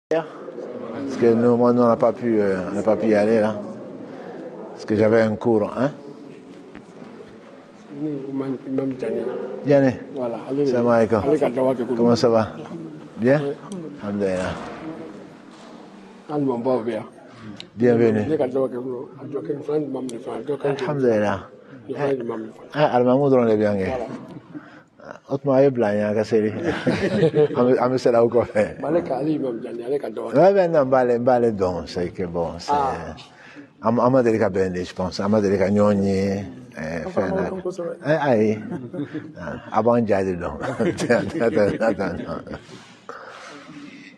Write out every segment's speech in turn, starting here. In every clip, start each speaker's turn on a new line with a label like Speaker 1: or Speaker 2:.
Speaker 1: Parce que nous, on n'a pas pu y aller là. Parce que j'avais un cours, hein. Yanné.
Speaker 2: Voilà.
Speaker 1: Salam alaikum. Comment ça va? Bien? Alhamdulillah. Bienvenue. Alhamdulillah. Al-Mahmoud on est bien. Autrement, il y a plein de choses. Ami c'est là où on fait. Ouais, ben non, balé donc, c'est que bon, c'est. Amadélika Bende, je pense. Amadélika Nyonyi. Aïe. Avant Djadi donc. Attends.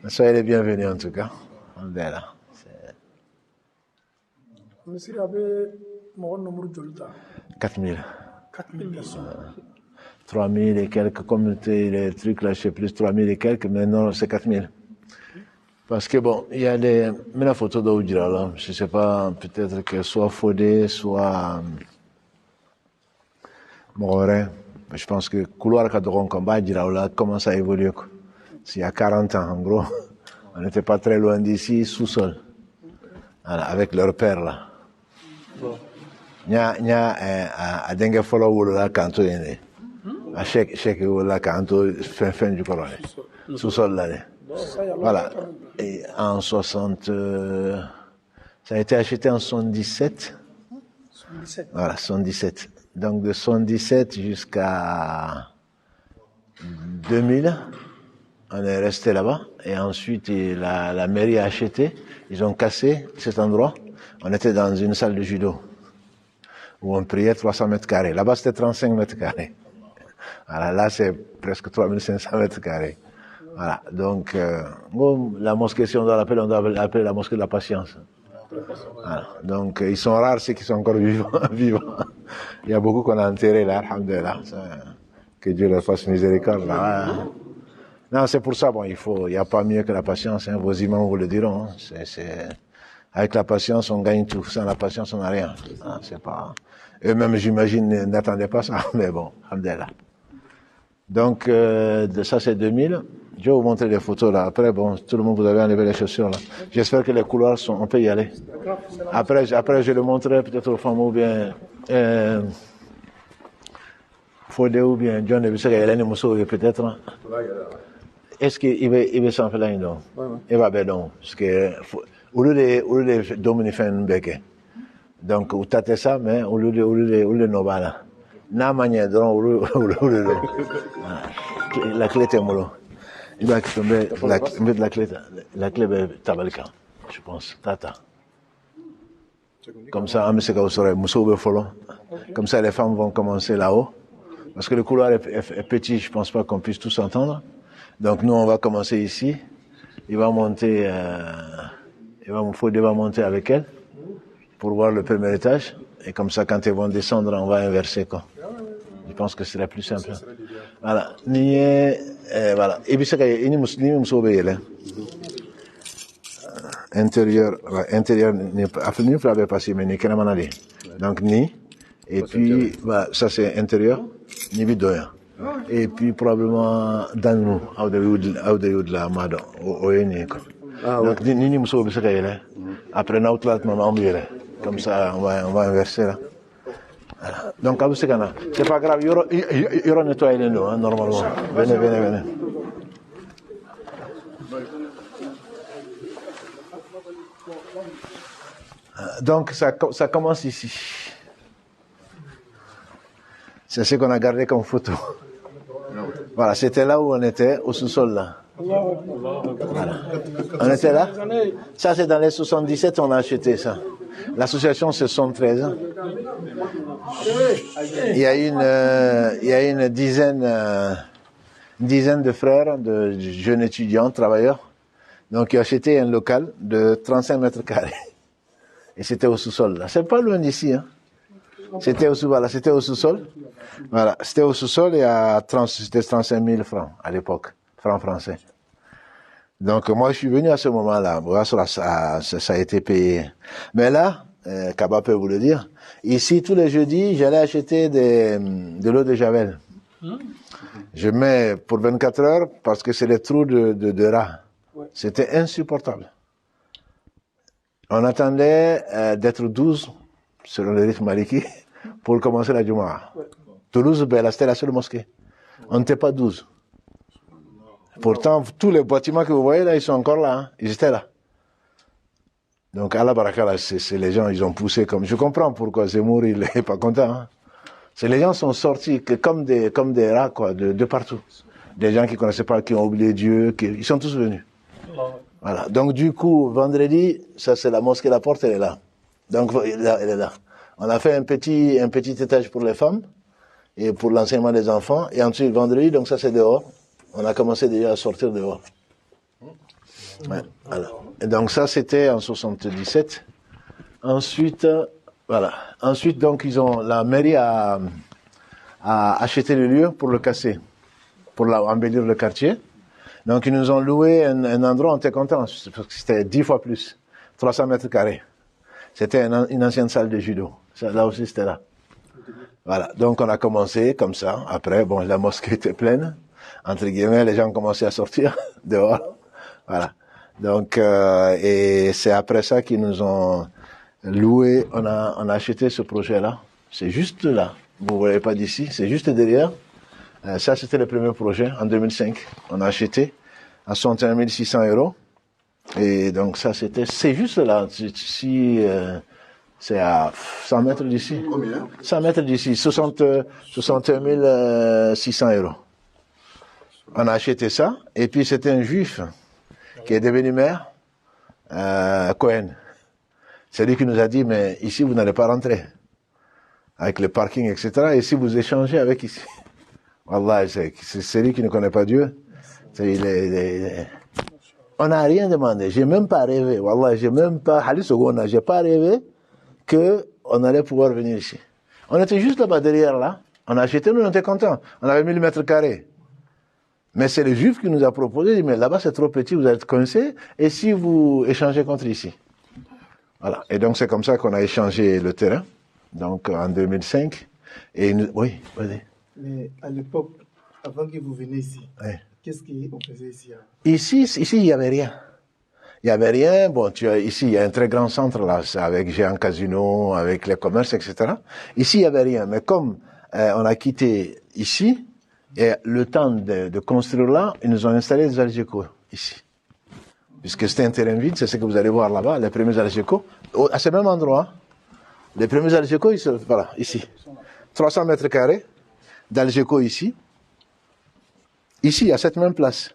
Speaker 1: Soyez les bienvenus en tout cas. Alhamdulillah.
Speaker 3: Monsieur avait mon nombre de
Speaker 1: 4000.
Speaker 3: 4000 personnes.
Speaker 1: 3000 et quelques communautés, les trucs là, je sais plus, 3000 et quelques, mais non, c'est 4000. Parce que bon, il y a des, mais la photo d'Oudjira là, je sais pas, peut-être que soit Fodé, soit Moré, je pense que couloir Kadoron Combat, Djira là, commence à évoluer, quoi. Il y a 40 ans, en gros, on n'était pas très loin d'ici, sous-sol. Voilà, avec leur père là. Nya a dengue follow wula kanto yene. A chèque wula kanto fin du colonne. Sous-sol là. Voilà. Et en 60 ça a été acheté en 77. Voilà, 77. Donc de 77 jusqu'à 2000, on est resté là-bas et ensuite la mairie a acheté, ils ont cassé cet endroit. On était dans une salle de judo où on priait 300 mètres carrés. Là-bas, c'était 35 mètres carrés. Voilà, là, c'est presque 3500 mètres carrés. Voilà, donc, la mosquée, si on doit l'appeler la mosquée de la patience. Voilà, donc, ils sont rares ceux qui sont encore vivants. Il y a beaucoup qu'on a enterrés là, alhamdulillah. Que Dieu leur fasse miséricorde. Là. Non, c'est pour ça, bon, il n'y a pas mieux que la patience, hein, vos imams vous le diront. Hein. Avec la patience, on gagne tout. Sans la patience, on n'a rien. Ah, c'est pas. Eux-mêmes, j'imagine, n'attendaient pas ça, mais bon, alhamdulillah. Donc, de ça, c'est 2000. Je vais vous montrer les photos là. Après, bon, tout le monde, vous avez enlevé les chaussures là. J'espère que les couloirs on peut y aller. Après, je le montrerai peut-être aux femmes ou bien, Fodé ou bien John de Bissaka, Hélène Mousso, peut-être. Est-ce qu'il va s'en faire là, non? Il va bien, non. Parce que, au lieu de dominicains beke. Donc, vous tâtez ça, mais au lieu de nobala. Na manière, donc, la clé est mollo. Il va tomber, la clé est tabalika, je pense, tata. Comme ça, comme ça, les femmes vont commencer là-haut. Parce que le couloir est petit, je pense pas qu'on puisse tous entendre. Donc, nous, on va commencer ici. Il va monter, Fodé va monter avec elle pour voir le premier étage. Et comme ça, quand ils vont descendre, on va inverser, quoi. Je pense que ce serait plus simple. Voilà. Voilà. Et puis, c'est une musulmane, intérieur, affinir, il passer, mais ni qu'elle donc, ni. Et puis, voilà, ça c'est intérieur, ni bidoya. Et puis, probablement, dans nous, de la madon, au donc, ni muso bisa kayele. Après, na outlat non ambiere. Comme ça, on va inverser là. Voilà. Donc, à vous, c'est pas grave, il y aura nettoyer les noms, hein, normalement. Venez. Donc, ça commence ici. C'est ce qu'on a gardé comme photo. Voilà, c'était là où on était, au sous-sol là. Voilà. On était là. Ça, c'est dans les 77, on a acheté ça. L'association, c'est 73. Il y a une dizaine de frères, de jeunes étudiants, travailleurs, donc qui ont acheté un local de 35 mètres carrés. Et c'était au sous-sol là. C'est pas loin d'ici, hein. C'était au sous-sol. Voilà, c'était au sous-sol et c'était 35 000 francs à l'époque, francs français. Donc moi je suis venu à ce moment-là, ça a été payé. Mais là, Kaba peut vous le dire, ici tous les jeudis, j'allais acheter de l'eau de Javel. Je mets pour 24 heures parce que c'est les trous de rats. C'était insupportable. On attendait d'être 12, selon le rythme maliki, pour commencer la Jumu'ah. Toulouse, ben, c'était la seule mosquée. On n'était pas 12. Pourtant, tous les bâtiments que vous voyez là, ils sont encore là. Hein. Ils étaient là. Donc, Allah Baraka, là, c'est les gens, ils ont poussé comme... Je comprends pourquoi Zemmour, il est pas content. Hein. Les gens sont sortis comme des rats, quoi, de partout. Des gens qui connaissaient pas, qui ont oublié Dieu, ils sont tous venus. Voilà. Donc, du coup, vendredi, ça c'est la mosquée, la porte, elle est là. Donc, elle est là. On a fait un petit étage pour les femmes et pour l'enseignement des enfants. Et ensuite, vendredi, donc ça c'est dehors. On a commencé déjà à sortir dehors. Ouais, voilà. Et donc ça, c'était en 77. Ensuite, voilà. Ensuite, donc, la mairie a acheté le lieu pour le casser, pour embellir le quartier. Donc, ils nous ont loué un endroit, on était contents, parce que c'était 10 fois plus. 300 mètres carrés. C'était une ancienne salle de judo. Ça, là aussi, c'était là. Voilà. Donc, on a commencé comme ça. Après, bon, la mosquée était pleine. Entre guillemets, les gens commençaient à sortir dehors. Voilà. Donc, et c'est après ça qu'ils nous ont loué. On a acheté ce projet-là. C'est juste là. Vous ne voyez pas d'ici. C'est juste derrière. Ça, c'était le premier projet en 2005. On a acheté à 61 600 €. Et donc, ça, c'est juste là. C'est à 100 mètres d'ici.
Speaker 2: Combien?
Speaker 1: 100 mètres d'ici. 61 600 €. On a acheté ça. Et puis, c'était un juif qui est devenu maire, Cohen. C'est lui qui nous a dit, mais ici, vous n'allez pas rentrer. Avec le parking, etc. Et si vous échangez avec ici. Wallah, c'est lui qui ne connaît pas Dieu. On n'a rien demandé. J'ai même pas rêvé. Wallah, j'ai pas rêvé qu'on allait pouvoir venir ici. On était juste là-bas derrière, là. On a acheté, nous, on était contents. On avait 1000 mètres carrés. Mais c'est le juif qui nous a proposé, il dit, mais là-bas c'est trop petit, vous allez être coincés, et si vous échangez contre ici? Voilà. Et donc c'est comme ça qu'on a échangé le terrain, donc en 2005. Et oui, vas-y.
Speaker 4: Mais à l'époque, avant que vous veniez ici,
Speaker 1: Oui.
Speaker 4: qu'est-ce qu'on faisait ici?
Speaker 1: Ici, il n'y avait rien. Il n'y avait rien. Bon, ici, il y a un très grand centre là, avec géant casino, avec les commerces, etc. Ici, il n'y avait rien. Mais comme on a quitté ici, et le temps de construire là, ils nous ont installé des Algeco ici. Puisque c'était un terrain vide, c'est ce que vous allez voir là-bas, les premiers Algeco. À ce même endroit, les premiers Algeco, voilà, ici. 300 mètres carrés d'Algeco ici. Ici, à cette même place.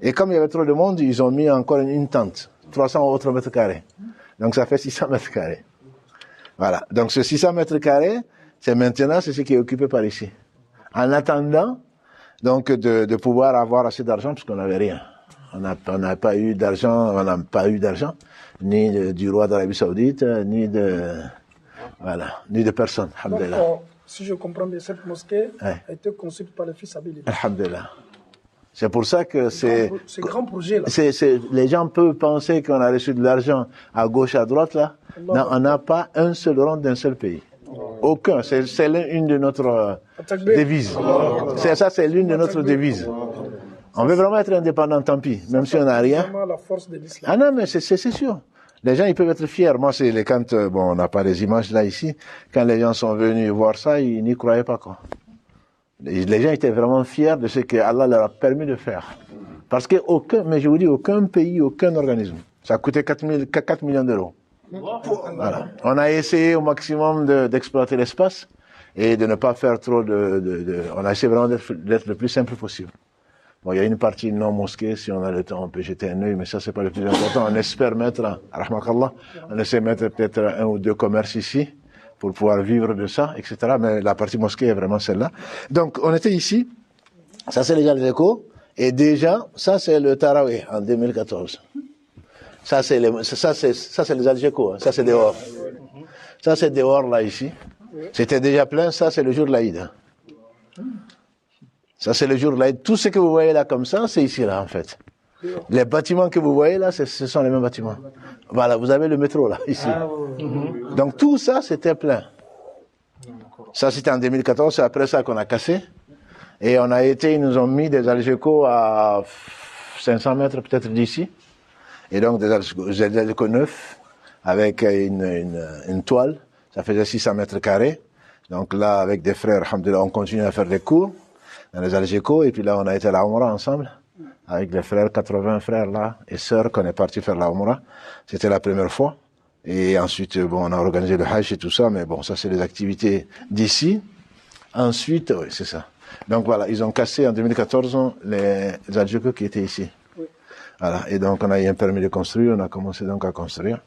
Speaker 1: Et comme il y avait trop de monde, ils ont mis encore une tente. 300 autres mètres carrés. Donc ça fait 600 mètres carrés. Voilà. Donc ce 600 mètres carrés, c'est maintenant, c'est ce qui est occupé par ici. En attendant, donc, de pouvoir avoir assez d'argent, parce qu'on n'avait rien. On n'a pas eu d'argent, ni du roi d'Arabie Saoudite, ni de personne, alhamdulillah.
Speaker 3: Donc, si je comprends bien, cette mosquée a été conçue par le fils Abel.
Speaker 1: Alhamdulillah. C'est pour ça que
Speaker 3: c'est grand projet là.
Speaker 1: Les gens peuvent penser qu'on a reçu de l'argent à gauche, à droite là. Non, on n'a pas un seul rond d'un seul pays. Aucun. C'est l'une de notre devises. C'est l'une de notre devises. On veut vraiment être indépendant, tant pis, même si on n'a rien.
Speaker 3: La force de l'islam.
Speaker 1: Ah non, mais c'est sûr. Les gens, ils peuvent être fiers. Moi, quand, on n'a pas les images là ici, quand les gens sont venus voir ça, ils n'y croyaient pas, quoi. Les gens étaient vraiment fiers de ce que Allah leur a permis de faire. Parce que mais je vous dis, aucun pays, aucun organisme. Ça a coûté 4 millions d'euros. Voilà. On a essayé au maximum d'exploiter l'espace et de ne pas faire trop on a essayé vraiment d'être le plus simple possible. Bon, il y a une partie non mosquée, si on a le temps, on peut jeter un œil, mais ça, c'est pas le plus important. On espère mettre, rahmakallah, on essaie de mettre peut-être 1 ou 2 commerces ici, pour pouvoir vivre de ça, etc. Mais la partie mosquée est vraiment celle-là. Donc, on était ici. Ça, c'est déjà les échos. Et déjà, ça, c'est le Tarawih, en 2014. Ça, c'est les Algeco, hein. Ça, c'est dehors. Ça, c'est dehors, là, ici. C'était déjà plein. Ça, c'est le jour de l'Aïd. Hein. Ça, c'est le jour de l'Aïd. Tout ce que vous voyez là, comme ça, c'est ici, là, en fait. Les bâtiments que vous voyez là, ce sont les mêmes bâtiments. Voilà, vous avez le métro, là, ici. Donc, tout ça, c'était plein. Ça, c'était en 2014. C'est après ça qu'on a cassé. Et ils nous ont mis des Algeco à 500 mètres, peut-être, d'ici. Et donc des Algeco neufs avec une toile, ça faisait 600 mètres carrés. Donc là, avec des frères, alhamdoulilah, on continue à faire des cours dans les Algeco. Et puis là, on a été à la Oumra ensemble, avec les frères, 80 frères là, et sœurs, qu'on est parti faire la Oumra. C'était la première fois. Et ensuite, bon, on a organisé le Hajj et tout ça, mais bon, ça c'est les activités d'ici. Ensuite, oui, c'est ça. Donc voilà, ils ont cassé en 2014 les Algeco qui étaient ici. Oui. Voilà, et donc on a eu un permis de construire, on a commencé donc à construire.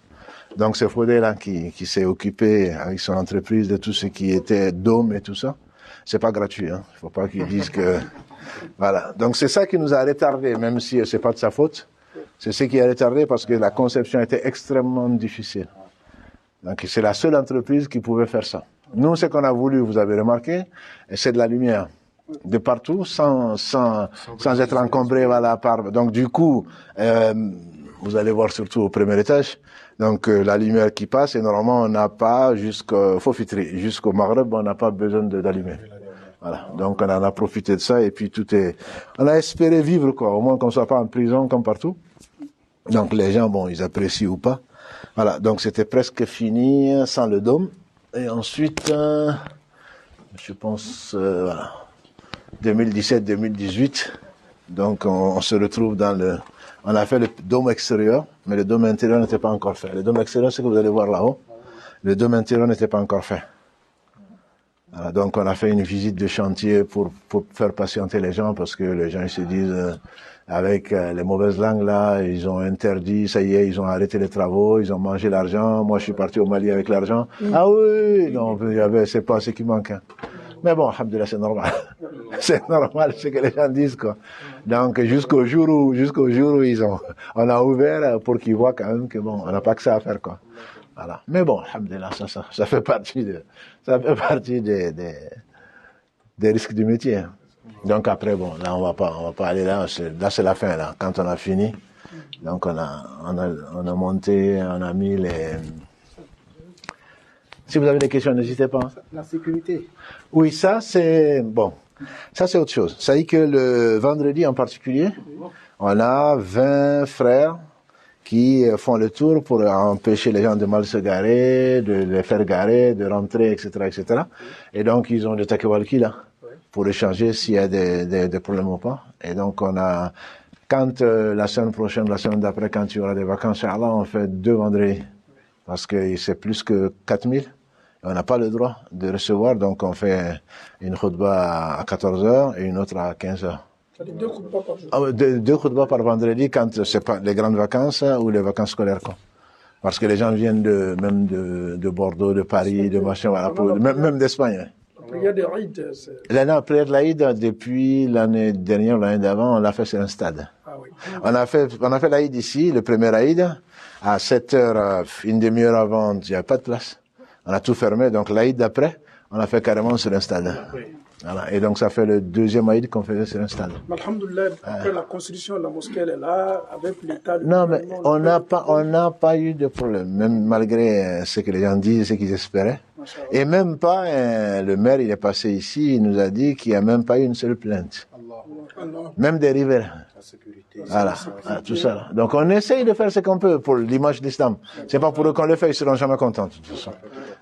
Speaker 1: Donc c'est Fodé là qui s'est occupé avec son entreprise de tout ce qui était dôme et tout ça. C'est pas gratuit, hein. Il faut pas qu'ils disent que... Voilà, donc c'est ça qui nous a retardé, même si c'est pas de sa faute. C'est ce qui a retardé parce que la conception était extrêmement difficile. Donc c'est la seule entreprise qui pouvait faire ça. Nous, ce qu'on a voulu, vous avez remarqué, c'est de la lumière de partout, sans être encombré, voilà, par. Donc du coup, vous allez voir surtout au premier étage. Donc la lumière qui passe, et normalement on n'a pas jusqu'au Fofitri, jusqu'au Maghreb, on n'a pas besoin d'allumer. Voilà. Donc on en a profité de ça et puis tout est. On a espéré vivre quoi, au moins qu'on soit pas en prison comme partout. Donc les gens, bon, ils apprécient ou pas. Voilà. Donc c'était presque fini sans le dôme. Et ensuite, je pense, voilà, 2017-2018, donc on se retrouve dans le... On a fait le dôme extérieur, mais le dôme intérieur n'était pas encore fait. Le dôme extérieur, c'est ce que vous allez voir là-haut. Le dôme intérieur n'était pas encore fait. Voilà, donc on a fait une visite de chantier pour faire patienter les gens, parce que les gens ils se disent... avec les mauvaises langues là, ils ont interdit, ça y est, ils ont arrêté les travaux, ils ont mangé l'argent. Moi, je suis parti au Mali avec l'argent. Ah oui, non, c'est pas ce qui manque. Hein. Mais bon, alhamdoulilah, c'est normal. C'est normal, ce que les gens disent, quoi. Donc, jusqu'au jour où on a ouvert pour qu'ils voient quand même que bon, on n'a pas que ça à faire, quoi. Voilà. Mais bon, alhamdoulilah, ça fait partie des risques du métier. Donc après, bon, là, on va pas aller là, c'est la fin, là. Quand on a fini, donc on a monté, on a mis les... Si vous avez des questions, n'hésitez pas.
Speaker 3: La sécurité.
Speaker 1: Oui, ça, c'est, bon. Ça, c'est autre chose. Ça dit que le vendredi en particulier, on a 20 frères qui font le tour pour empêcher les gens de mal se garer, de les faire garer, de rentrer, etc., etc. Et donc, ils ont des takewalki, là, pour échanger s'il y a des problèmes ou pas. Et donc, on a, quand la semaine prochaine, la semaine d'après, quand il y aura des vacances, Inch'Allah, on fait 2 vendredis. Parce que c'est plus que 4000. On n'a pas le droit de recevoir, donc on fait une khutba à 14h et une autre à 15h.
Speaker 3: C'est-à-dire 2 khutbas par jour.
Speaker 1: Ah, deux khutbas par vendredi quand c'est pas les grandes vacances ou les vacances scolaires, quoi. Parce que les gens viennent même de Bordeaux, de Paris, de machin, voilà, même d'Espagne.
Speaker 3: La prière de l'Aïd,
Speaker 1: La prière de l'Aïd, depuis l'année dernière, l'année d'avant, on l'a fait sur un stade.
Speaker 3: Ah oui.
Speaker 1: On a fait l'Aïd ici, le premier Aïd, à 7h, une demi-heure avant, il n'y avait pas de place. On a tout fermé, donc l'Aïd d'après, on a fait carrément sur un stade. Oui. Voilà. Et donc ça fait le deuxième Aïd qu'on faisait sur un stade.
Speaker 3: Alhamdoulilah, après la construction de la mosquée, elle est là, avec l'état...
Speaker 1: Non, mais on n'a pas eu de problème, même malgré ce que les gens disent, ce qu'ils espéraient. Et même pas, le maire, il est passé ici, il nous a dit qu'il n'y a même pas eu une seule plainte. Même des riverains. Voilà, tout ça. Donc on essaye de faire ce qu'on peut pour l'image de l'islam. C'est pas pour eux qu'on le fait, ils seront jamais contents de toute façon.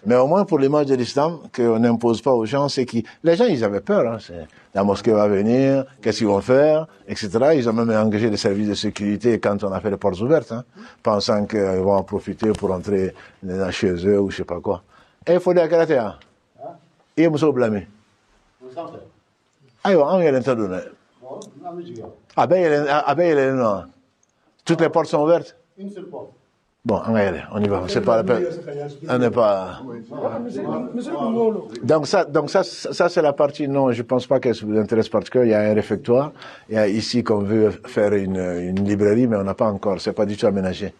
Speaker 1: Mais au moins pour l'image de l'islam, qu'on n'impose pas aux gens, c'est qui. Les gens, ils avaient peur. Hein. La mosquée va venir, qu'est-ce qu'ils vont faire, etc. Ils ont même engagé des services de sécurité quand on a fait les portes ouvertes, hein, pensant qu'ils vont en profiter pour entrer chez eux ou je sais pas quoi. Et il faut dire qu'elle était là. Et ils me blâmés. Ah, on y a l'interdit. Ah ben, il est non. Toutes les portes sont ouvertes. Une seule porte. Bon, on y va. C'est pas la peine. On n'est pas. Donc ça c'est la partie. Non, je pense pas qu'elle vous intéresse particulièrement. Il y a un réfectoire. Il y a ici qu'on veut faire une librairie, mais on n'a pas encore. C'est pas du tout aménagé.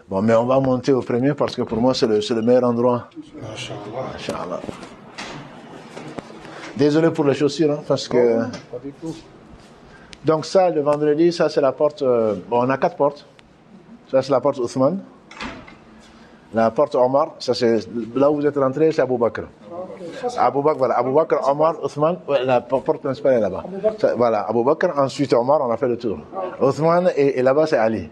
Speaker 1: Bon, mais on va monter au premier parce que pour moi c'est le meilleur endroit. Inch'Allah. Désolé pour les chaussures, hein, parce que. Pas du tout. Donc ça, le vendredi, ça c'est la porte... bon, on a 4 portes. Ça c'est la porte Othman. La porte Omar, ça c'est... Là où vous êtes rentré, c'est Abou Bakr. Abou Bakr, voilà. Abou Bakr, Omar, Othman, ouais, la porte principale est là-bas. Voilà, Abou Bakr, ensuite Omar, on a fait le tour. Othman, et là-bas, c'est Ali.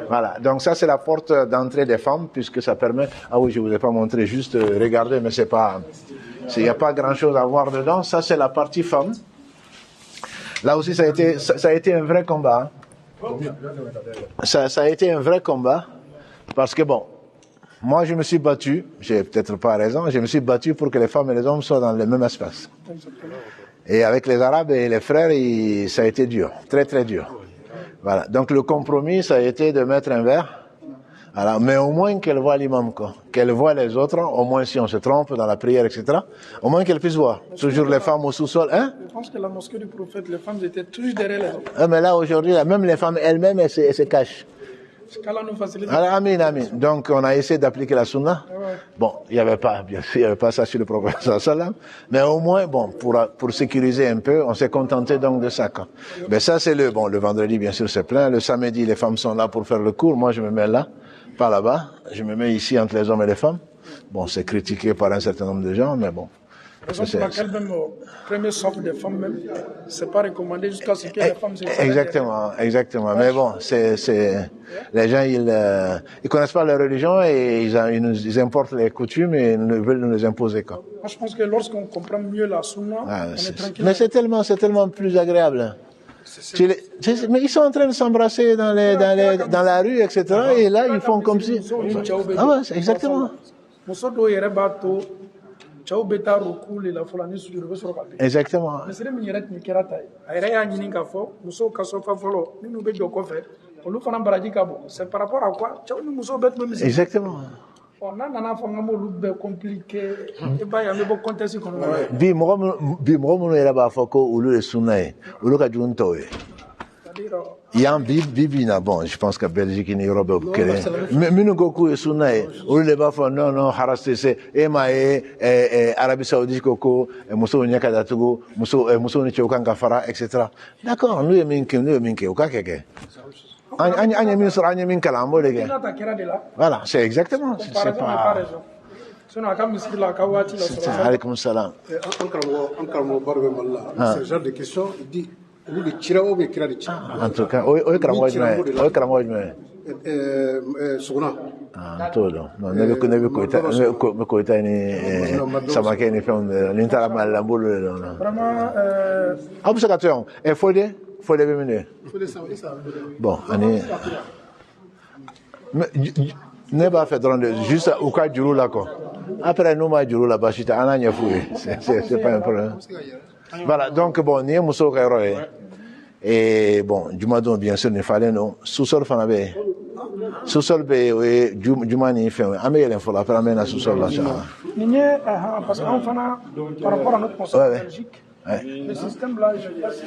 Speaker 1: Voilà, donc ça, c'est la porte d'entrée des femmes, puisque ça permet... Ah oui, je ne vous ai pas montré, juste regardez, mais c'est pas... Il n'y a pas grand-chose à voir dedans. Ça, c'est la partie femme. Là aussi, ça a été un vrai combat. Hein. Ça a été un vrai combat, parce que bon, moi, je me suis battu, j'ai peut-être pas raison, je me suis battu pour que les femmes et les hommes soient dans le même espace. Et avec les Arabes et les frères, ça a été dur, très très dur. Voilà. Donc le compromis, ça a été de mettre un verre. Alors, mais au moins qu'elle voit l'imam, quoi. Qu'elle voit les autres, au moins si on se trompe dans la prière, etc. Au moins qu'elle puisse voir. Toujours les femmes au sous-sol, hein?
Speaker 3: Je pense que la mosquée du prophète, les femmes étaient toujours derrière les hommes.
Speaker 1: Mais là, aujourd'hui, même les femmes elles-mêmes, elles se cachent.
Speaker 3: qu'Allah nous facilite.
Speaker 1: Alors, amin, amin. Donc, on a essayé d'appliquer la sunna.
Speaker 3: Ouais.
Speaker 1: Bon, il n'y avait pas, bien sûr, il n'y avait pas ça sur le prophète sallam. Mais au moins, bon, pour sécuriser un peu, on s'est contenté donc de ça, quoi. Mais ça, c'est le vendredi, bien sûr, c'est plein. Le samedi, les femmes sont là pour faire le cours. Moi, je me mets là, pas là-bas. Je me mets ici entre les hommes et les femmes. Bon, c'est critiqué par un certain nombre de gens, mais bon.
Speaker 3: Raison pour laquelle même au premier socle des femmes même, c'est pas recommandé jusqu'à ce que les femmes se
Speaker 1: Exactement. Mais bon, les gens, ils connaissent pas leur religion et ils importent les coutumes et ils veulent nous les imposer, quoi.
Speaker 3: Moi, je pense que lorsqu'on comprend mieux la sunna, on est tranquille.
Speaker 1: Mais c'est tellement plus agréable. Mais ils sont en train de s'embrasser dans la rue, etc. Et là, ils font comme si... Ah ouais, c'est exactement. Exactement.
Speaker 3: C'est par rapport à quoi?
Speaker 1: Exactement. Bi mɔgɔ minnu yɛrɛ b'a fɔ ko olu ye sunna ye olu ka jugu ni tɔw ye. Yan bi na bon, je pense que Belgique ni yɔrɔ bɛɛ bɛ kelen minnu ko k'u ye sunna ye olu de b'a fɔ non haras tɛ se e m'a ye Arabie Saoudite ko musow ɲɛ ka datugu musow ni cɛw kan ka fara etc. D'accord, n'u ye min kɛ u ka kɛ. An ye min sɔrɔ an ye min kalan an b'o de kɛ. Voilà, c'est exactement. C'est pas. Alaykoum salam.
Speaker 2: Ce genre de questions, il dit, nous le tirons ou le kira de tir.
Speaker 1: En tout cas, oui, karamɔgɔ jumɛn.
Speaker 2: Suguna.
Speaker 1: T'o dɔn. Non, ne bɛ Koyita ni Samakɛ ni fɛnw ni n taara Mali la n b'olu de dɔn.
Speaker 3: Vraiment.
Speaker 1: Aw bɛ se ka to yan. Fode bɛ min de. Bon, ani. Ne b'a fait juste au cas du jour là quoi. Après nous ma juru la basi ta ana ɲɛfu ye. C'est pas un problème. Voilà, donc bon, ni muso ka yɔrɔ ye. Et bon, jumadon bien sûr ne falen non. Sous-sol fana bɛ yen. Sous-sol bɛ yen o ye juma ni fɛnw ye. An bɛ yɛlɛn fɔlɔ après an bɛ na sous-sol la ça.
Speaker 3: Nin ye parce que an fana par rapport à notre concept Belgique, le système là, je sais pas si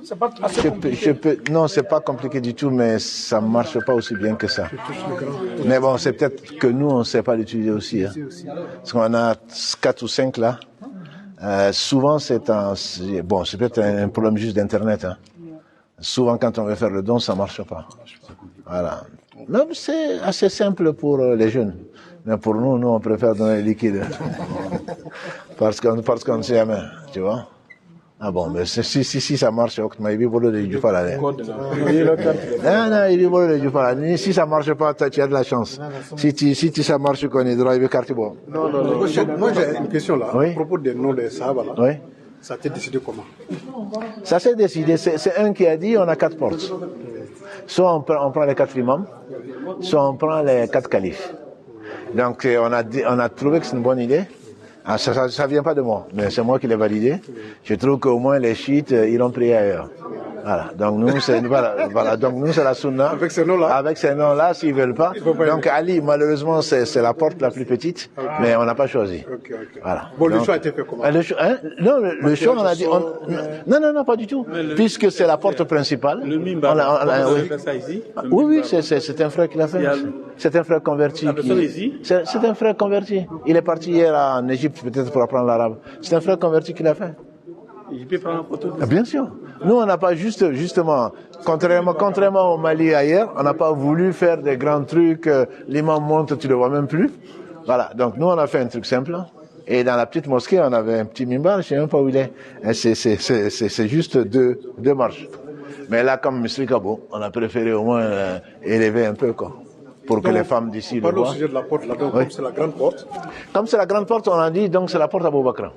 Speaker 3: c'est pas assez compliqué.
Speaker 1: Non, c'est pas compliqué du tout, mais ça marche pas aussi bien que ça. Mais bon, c'est peut-être que nous, on sait pas l'utiliser aussi. Hein. Parce qu'on a 4 ou 5 là. Souvent, c'est peut-être un problème juste d'internet. Hein. Souvent, quand on veut faire le don, ça marche pas. Voilà. Même c'est assez simple pour les jeunes. Mais pour nous, on préfère donner le liquide. parce qu'on ne sait jamais, tu vois. Ah bon, mais si ça marche, il vit pour le Djoufala. Non, il vit pour le Djoufala. Si ça marche pas, tu as de la chance. Si ça marche, qu'on est droit, il veut carte bon.
Speaker 2: Non. Moi, j'ai une question là.
Speaker 1: Oui?
Speaker 2: À propos des noms des Sahaba là.
Speaker 1: Oui.
Speaker 2: Ça s'est décidé comment?
Speaker 1: Ça s'est décidé. C'est un qui a dit, on a 4 portes. Soit on prend les 4 imams, soit on prend les 4 califes. Donc, on a trouvé que c'est une bonne idée. Ah, ça vient pas de moi, mais c'est moi qui l'ai validé. Je trouve qu'au moins les chiites, ils ont prié ailleurs. Voilà. Donc nous, c'est la sunna.
Speaker 2: Avec ces noms-là,
Speaker 1: s'ils veulent pas. Donc Ali, malheureusement, c'est la porte la plus petite, mais on n'a pas choisi.
Speaker 2: Okay.
Speaker 1: Voilà.
Speaker 2: Bon, le choix a été fait comment?
Speaker 1: Le choix, on a dit, non, pas du tout. Puisque c'est la porte principale.
Speaker 5: Le mimbar, on fait ça ici?
Speaker 1: Oui, c'est un frère qui l'a fait. C'est un frère converti. C'est un frère converti. Il est parti hier en Égypte, peut-être pour apprendre l'arabe. C'est un frère converti qui l'a fait.
Speaker 5: Je peux prendre une photo?
Speaker 1: Bien sûr. Nous, on n'a pas justement, contrairement au Mali et ailleurs, on n'a pas voulu faire des grands trucs, l'imam monte, tu le vois même plus. Voilà. Donc, nous, on a fait un truc simple. Et dans la petite mosquée, on avait un petit mimbar, je ne sais même pas où il est. Et c'est juste deux marches. Mais là, comme M. Kabo, on a préféré au moins élever un peu, quoi. Pour que les femmes d'ici le voient.
Speaker 2: Au sujet de la porte, là, donc,
Speaker 1: Oui.
Speaker 2: comme c'est la grande porte.
Speaker 1: Comme c'est la grande porte, on a dit, donc c'est la porte Abou Bakr.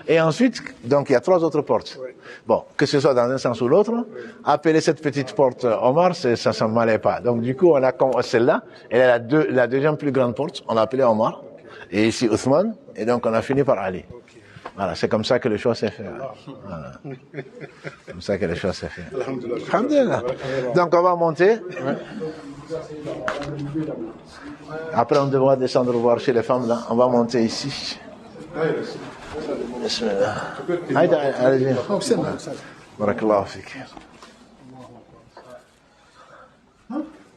Speaker 1: Et ensuite, donc il y a 3 autres portes. Bon, que ce soit dans un sens ou l'autre, appeler cette petite porte Omar, ça ne m'allait pas. Donc du coup, on a celle-là, elle est la deuxième plus grande porte, on l'a appelée Omar, et ici Othman, et donc on a fini par Ali. Voilà, c'est comme ça que le choix s'est fait. Voilà. Comme ça que le choix s'est fait. Alhamdulillah. Donc on va monter. Après, on devra descendre voir chez les femmes là. On va monter ici. Bismillah. Allez-y. Barakallahu fik.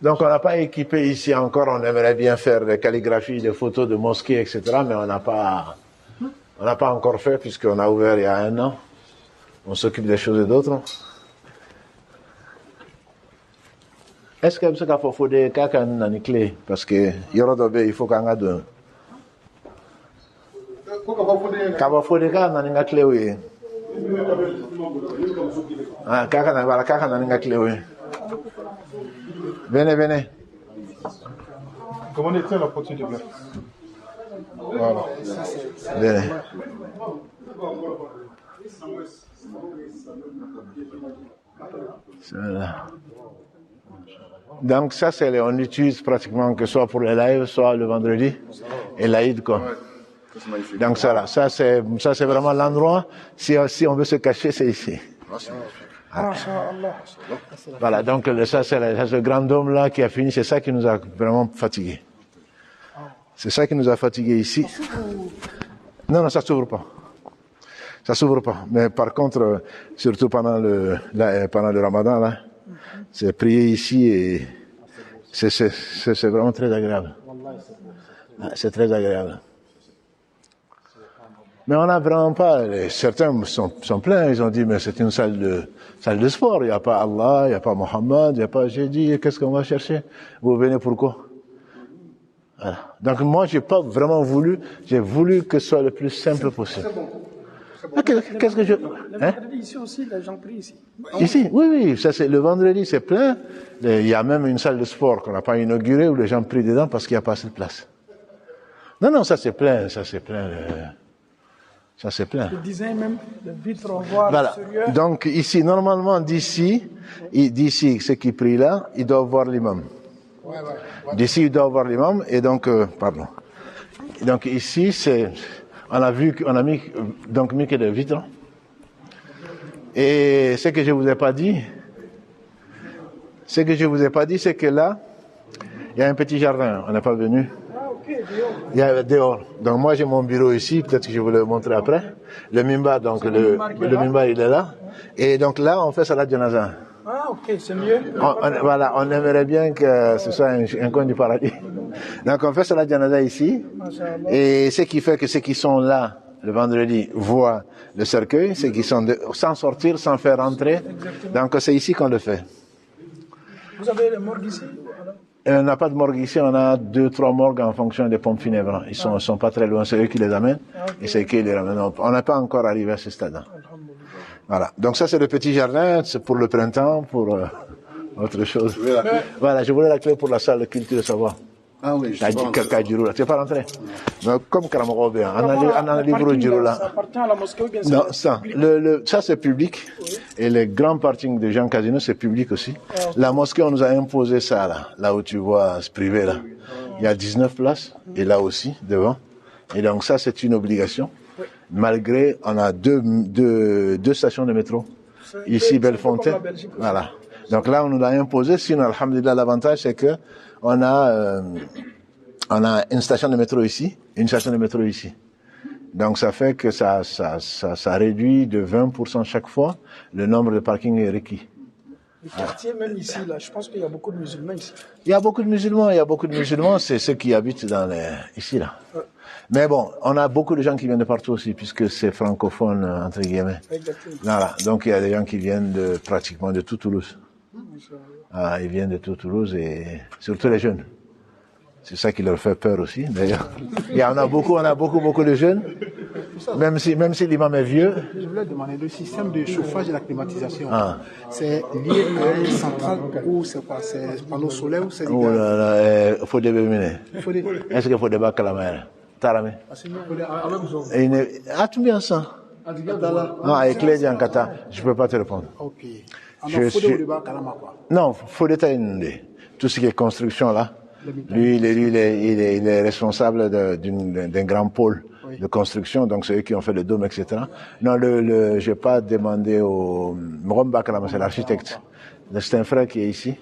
Speaker 1: Donc, on n'a pas équipé ici encore. On aimerait bien faire des calligraphies, des photos de mosquées, etc. Mais on n'a pas encore fait puisqu'on a ouvert il y a 1 an. On s'occupe des choses et d'autres. Est-ce que ça faut des caca dans les clés? Parce que il faut qu'on ait deux. Kaba faut des caca dans les clés, oui. Ah, caca dans les clés, oui. Venez.
Speaker 2: Comment on éteint la porte de verre? Voilà.
Speaker 1: Venez. Voilà. Donc ça, on utilise pratiquement que soit pour les lives, soit le vendredi et l'Aïd, quoi. Donc ça c'est vraiment l'endroit. Si on veut se cacher, c'est ici. Voilà, donc ça c'est le grand dôme là qui a fini. C'est ça qui nous a vraiment fatigués. C'est ça qui nous a fatigués ici. Non, ça s'ouvre pas. Ça s'ouvre pas. Mais par contre, surtout pendant le Ramadan là, c'est prier ici et c'est vraiment très agréable. C'est très agréable. Mais on n'a vraiment pas, certains sont pleins, ils ont dit, mais c'est une salle de sport, il n'y a pas Allah, il n'y a pas Mohammed, il n'y a pas, j'ai dit, qu'est-ce qu'on va chercher? Vous venez pourquoi? Voilà. Donc moi, j'ai pas vraiment voulu, j'ai voulu que ce soit le plus simple possible. Qu'est-ce que je...
Speaker 3: Le vendredi ici aussi, les gens prient ici.
Speaker 1: Ici, oui, ça c'est, le vendredi c'est plein, il y a même une salle de sport qu'on n'a pas inaugurée où les gens prient dedans parce qu'il n'y a pas assez de place. Non, ça c'est plein. Ça c'est plein.
Speaker 3: Je disais même, le vitre, on voit
Speaker 1: voilà. Donc ici, normalement, d'ici, ceux qui prient là, ils doivent voir l'imam. D'ici, ils doivent voir l'imam, et donc, pardon. Donc ici, on a mis que des vitres. Et ce que je vous ai pas dit, c'est que là, il y a un petit jardin, on n'est pas venu. Il y a dehors. Donc moi j'ai mon bureau ici, peut-être que je vais vous le montrer après. Le mimbar, donc le mimbar il est là. Et donc là on fait salat janaza.
Speaker 3: Ah ok, c'est mieux.
Speaker 1: Voilà, on aimerait bien que ce soit un coin du paradis. Donc on fait salat janaza ici. Et ce qui fait que ceux qui sont là le vendredi voient le cercueil, ceux qui sont sans sortir, sans faire rentrer. Donc c'est ici qu'on le fait.
Speaker 3: Vous avez les morgues ici?
Speaker 1: On n'a pas de morgue ici, on a 2-3 morgues en fonction des pompes funèbres. Ils sont pas très loin, c'est eux qui les amènent et c'est eux qui les ramènent. On n'est pas encore arrivé à ce stade. Voilà. Donc ça c'est le petit jardin, c'est pour le printemps, pour autre chose. Voilà, je voulais la clé pour la salle de culture de savoir.
Speaker 2: Ah oui, je
Speaker 1: sais pas. Tu n'es pas rentré? Non, comme Karamoro bien. On a un livre du là.
Speaker 3: Ça appartient à la mosquée ou bien
Speaker 1: non, ça c'est public. Oui. Et le grand parking de Jean Casino, c'est public aussi. La mosquée, on nous a imposé ça là où tu vois, c'est privé là. Il y a 19 places, et là aussi, devant. Et donc ça, c'est une obligation. Oui. Malgré, on a deux stations de métro. Ici, Bellefontaine. Voilà. Donc là, on nous l'a imposé. Sinon, alhamdulillah, l'avantage, c'est que on a une station de métro ici, une station de métro ici. Donc ça fait que ça réduit de 20% chaque fois le nombre de parkings requis.
Speaker 3: Le quartier même ici, là, je pense qu'il y a beaucoup de musulmans ici.
Speaker 1: Il y a beaucoup de musulmans, c'est ceux qui habitent ici là. Mais bon, on a beaucoup de gens qui viennent de partout aussi, puisque c'est francophone, entre guillemets.
Speaker 3: Exactement.
Speaker 1: Voilà. Donc il y a des gens qui viennent pratiquement de tout Toulouse. Ils viennent de tout Toulouse et surtout les jeunes. C'est ça qui leur fait peur aussi, d'ailleurs. Et on a beaucoup de jeunes, même si l'imam est vieux.
Speaker 6: Je voulais demander, le système de chauffage et la climatisation, c'est lié à une centrale ou c'est quoi? C'est panneau solaire ou c'est du
Speaker 1: Oh
Speaker 6: gaz?
Speaker 1: là là, faut débattre. Est-ce qu'il faut débattre la mer? Tarame. Ah, tu bien ça? Ah, avec les Diankata, je peux pas te répondre.
Speaker 6: Ok.
Speaker 1: Non, faut détailler. Tout ce qui est construction là. Lui, il est responsable d'un grand pôle de construction, donc c'est eux qui ont fait le dôme, etc. Non, j'ai pas demandé au Mrom Bakalama, c'est l'architecte. C'est un frère qui est ici.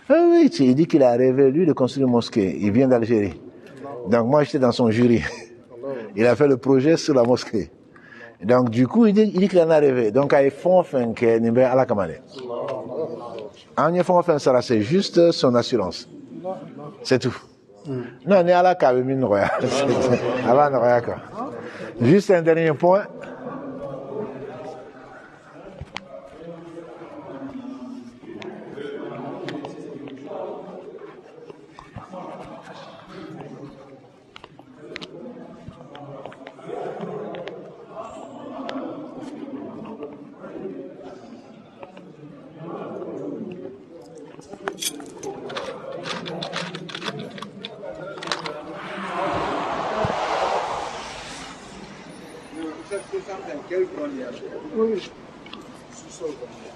Speaker 1: Ah oui, il dit qu'il a rêvé, lui, de construire une mosquée. Il vient d'Algérie. Donc moi, j'étais dans son jury. Il a fait le projet sur la mosquée. Donc du coup, il dit qu'il en a rêvé. Donc, il faut faire que Nimbe à la Kamane. C'est juste son assurance. C'est tout. Non, on est à la cabine royale. Juste un dernier point.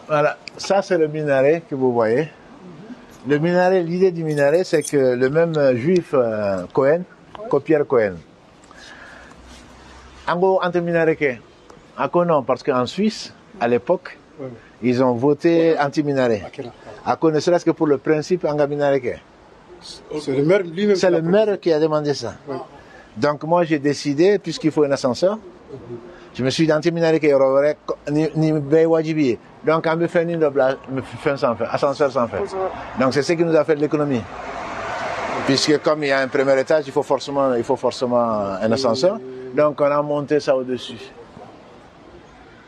Speaker 1: Voilà, ça c'est le minaret que vous voyez. Le minaret, l'idée du minaret, c'est que le même juif Cohen, Pierre Cohen, en entre minaret non, parce qu'en Suisse, à l'époque, ils ont voté anti-minaret. Ne serait-ce que pour le principe en minaret. C'est le maire qui a demandé ça. Donc moi j'ai décidé, puisqu'il faut un ascenseur, je me suis dit anti-minaret qui aurait ni wajibi. Donc on me fait une double ascenseur sans faire. Donc c'est ce qui nous a fait de l'économie. Puisque comme il y a un premier étage, il faut forcément un ascenseur. Donc on a monté ça au-dessus.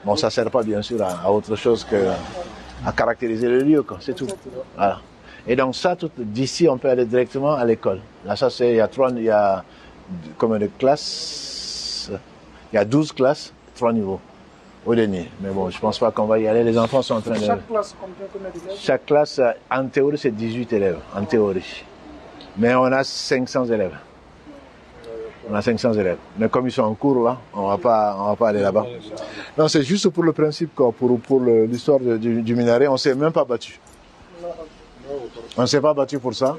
Speaker 1: Bon, ça ne sert pas bien sûr à autre chose qu'à caractériser le lieu, c'est tout. Voilà. Et donc ça, d'ici, on peut aller directement à l'école. Là, ça c'est, il y a combien de classes? Il y a 12 classes, 3 niveaux au dernier. Mais bon, je ne pense pas qu'on va y aller. Les enfants sont en train de... Chaque classe, en théorie, c'est 18 élèves, en théorie. Mais on a 500 élèves. Mais comme ils sont en cours là, on va pas aller là-bas. Non, c'est juste pour le principe, quoi. Pour l'histoire du minaret, on ne s'est même pas battu. On ne s'est pas battu pour ça.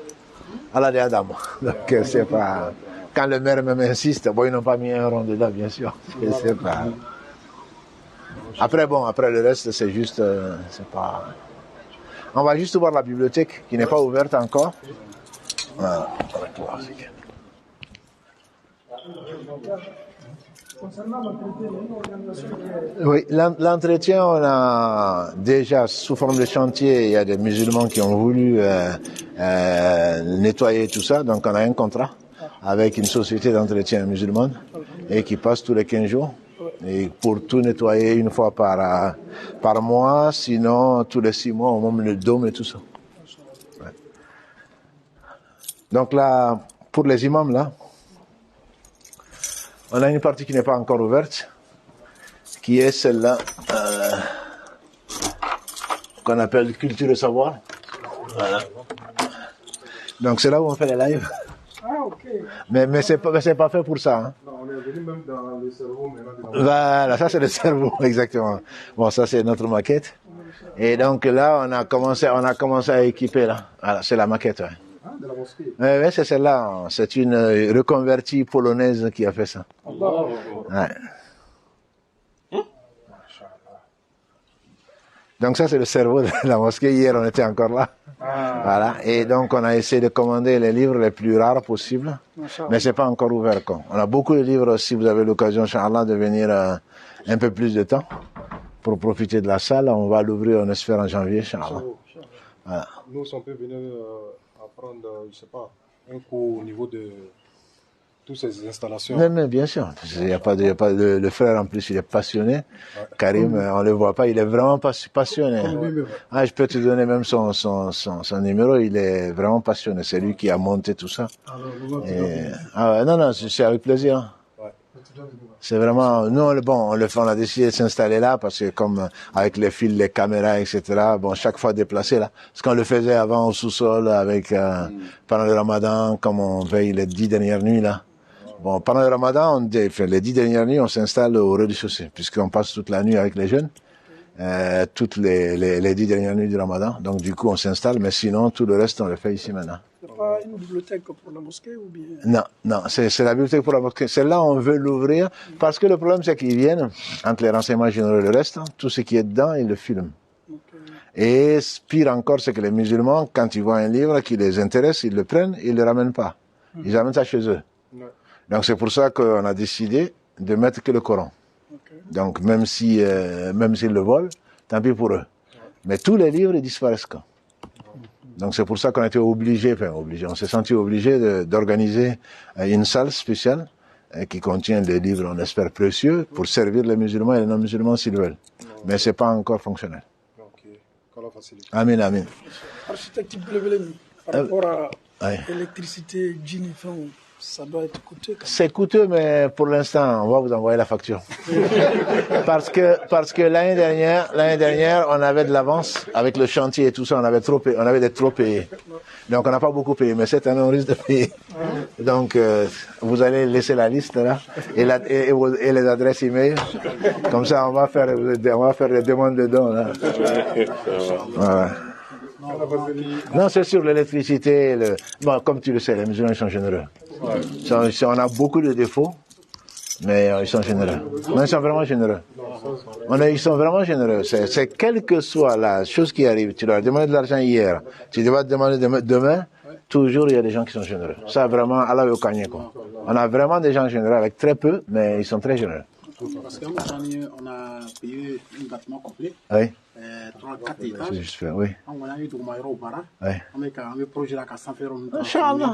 Speaker 1: À la Adam. Donc c'est pas... Quand le maire même insiste, bon, ils n'ont pas mis un rond dedans, bien sûr. C'est pas... Après le reste, c'est juste... c'est pas... On va juste voir la bibliothèque qui n'est pas ouverte encore. Voilà. Oui, l'entretien, on a déjà sous forme de chantier, il y a des musulmans qui ont voulu nettoyer tout ça, donc on a un contrat avec une société d'entretien musulmane et qui passe tous les 15 jours et pour tout nettoyer une fois par mois, sinon tous les 6 mois, on met le dôme et tout ça. Ouais. Donc là, pour les imams là, on a une partie qui n'est pas encore ouverte, qui est celle-là, qu'on appelle culture et savoir. Voilà. Donc c'est là où on fait les lives.
Speaker 3: Ah, ok.
Speaker 1: Mais c'est pas fait pour ça. Hein.
Speaker 2: Non, on est venu même dans le cerveau maintenant.
Speaker 1: Voilà, ça c'est le cerveau, exactement. Bon, ça c'est notre maquette. Et donc là, on a commencé à équiper là. Voilà, c'est la maquette, ouais.
Speaker 2: Ah, de la mosquée.
Speaker 1: Oui, c'est celle-là. C'est une reconvertie polonaise qui a fait ça. Ouais. Donc ça, c'est le cerveau de la mosquée. Hier, on était encore là. Voilà. Et donc, on a essayé de commander les livres les plus rares possibles. Mais c'est pas encore ouvert, quoi. On a beaucoup de livres. Si vous avez l'occasion, Inch'Allah, de venir un peu plus de temps pour profiter de la salle, on va l'ouvrir, on espère, en janvier, Inch'Allah. Voilà.
Speaker 2: Nous, on peut venir... prendre, je sais pas, un cours au niveau de toutes ces installations.
Speaker 1: Non, mais bien sûr. Il y a pas de, le frère en plus, il est passionné. Ouais. Karim, on le voit pas, il est vraiment passionné. Ah, je peux te donner même son numéro, il est vraiment passionné. C'est lui qui a monté tout ça. Non, c'est avec plaisir. C'est vraiment, nous, on a décidé de s'installer là parce que comme avec les fils, les caméras, etc., bon, chaque fois déplacé là. Parce qu'on le faisait avant au sous-sol avec, pendant le ramadan, comme on veille les 10 dernières nuits là. Bon, pendant le ramadan, les 10 dernières nuits, on s'installe au rez-de-chaussée, puisqu'on passe toute la nuit avec les jeunes, toutes les 10 dernières nuits du ramadan. Donc, du coup, on s'installe, mais sinon, tout le reste, on le fait ici maintenant.
Speaker 3: Il n'y a pas une bibliothèque pour la mosquée ou bien?
Speaker 1: Non, c'est la bibliothèque pour la mosquée. Celle-là, on veut l'ouvrir parce que le problème, c'est qu'ils viennent, entre les renseignements généraux et le reste, tout ce qui est dedans, ils le filment. Okay. Et pire encore, c'est que les musulmans, quand ils voient un livre qui les intéresse, ils le prennent, ils le ramènent pas. Ils amènent ça chez eux. Ouais. Donc c'est pour ça qu'on a décidé de mettre que le Coran. Okay. Donc même s'ils le volent, tant pis pour eux. Mais tous les livres, ils disparaissent quand. Donc c'est pour ça qu'on a été on s'est senti obligé d'organiser une salle spéciale qui contient des livres, on espère, précieux pour servir les musulmans et les non-musulmans s'ils veulent. Mais c'est pas encore fonctionnel. Amin, amin.
Speaker 3: Architecte, par rapport à l'électricité, ça doit être coûteux.
Speaker 1: C'est coûteux, mais pour l'instant, on va vous envoyer la facture. parce que l'année dernière, on avait de l'avance avec le chantier et tout ça, on avait trop payé. Donc on n'a pas beaucoup payé, mais cette année on risque de payer. Donc vous allez laisser la liste là et les adresses email. Comme ça, on va faire les demandes de dons là. Voilà. Non, c'est sur l'électricité. Bon, comme tu le sais, les musulmans sont généreux. On a beaucoup de défauts, mais ils sont généreux. Non, ils sont vraiment généreux. Ils sont vraiment généreux. C'est quelle que soit la chose qui arrive, tu leur as demandé de l'argent hier, tu dois te demander demain, toujours il y a des gens qui sont généreux. Ça vraiment, Allah au cagné quoi. On a vraiment des gens généreux avec très peu, mais ils sont très généreux.
Speaker 6: Parce qu'à un moment donné, on a payé un bâtiment complet.
Speaker 1: Oui.
Speaker 6: 3-4 étages.
Speaker 1: C'est juste fait, oui.
Speaker 6: On a eu du Maïro Bara.
Speaker 1: Oui.
Speaker 6: On a un projet là qui a s'en fait.
Speaker 1: Inch'Allah.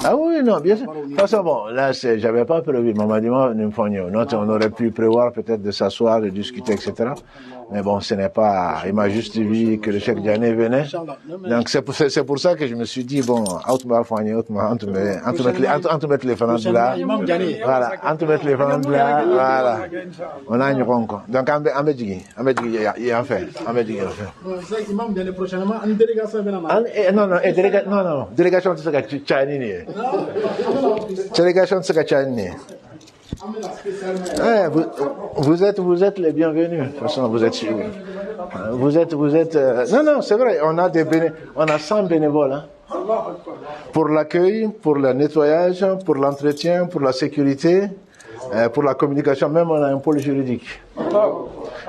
Speaker 1: Ah oui, non, bien sûr. De toute façon, bon, là, j'avais pas prévu. Maman dit, on aurait pu prévoir peut-être de s'asseoir, de discuter, etc. Mais bon, ce n'est pas, il m'a juste dit que le Cheikh Diané venait. Donc, c'est pour ça que je me suis dit, bon, entre mettre les fanades là. Voilà, entre mettre les fanades là, voilà. On a une ronde. Donc, il y a un fait.
Speaker 6: Prochainement, une délégation
Speaker 1: non, délégation de ce délégation de ce vous êtes les bienvenus. De toute façon, vous êtes non, c'est vrai, on a 100 bénévoles, hein. Pour l'accueil, pour le nettoyage, pour l'entretien, pour la sécurité, pour la communication, même on a un pôle juridique.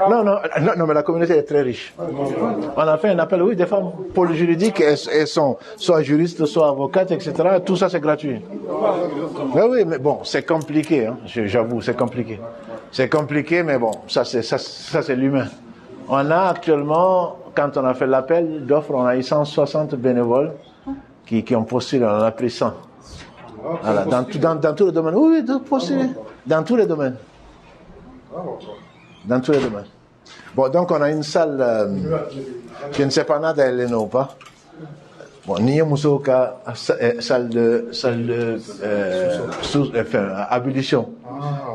Speaker 1: Non, mais la communauté est très riche. On a fait un appel, oui, des femmes pôle juridique, elles sont soit juristes, soit avocates, etc. Tout ça, c'est gratuit. Oui, mais bon, c'est compliqué, hein. J'avoue, c'est compliqué. C'est compliqué, mais bon, ça c'est l'humain. On a actuellement, quand on a fait l'appel d'offres, on a eu 160 bénévoles qui ont postulé, on en a pris 100. Voilà, dans tous les domaines. Oui, postulé. Dans tous les domaines. Dans tous les domaines. Bon, donc on a une salle, je ne sais pas nada, elle est ou pas. Bon, Niye Moussouka, salle de abolition.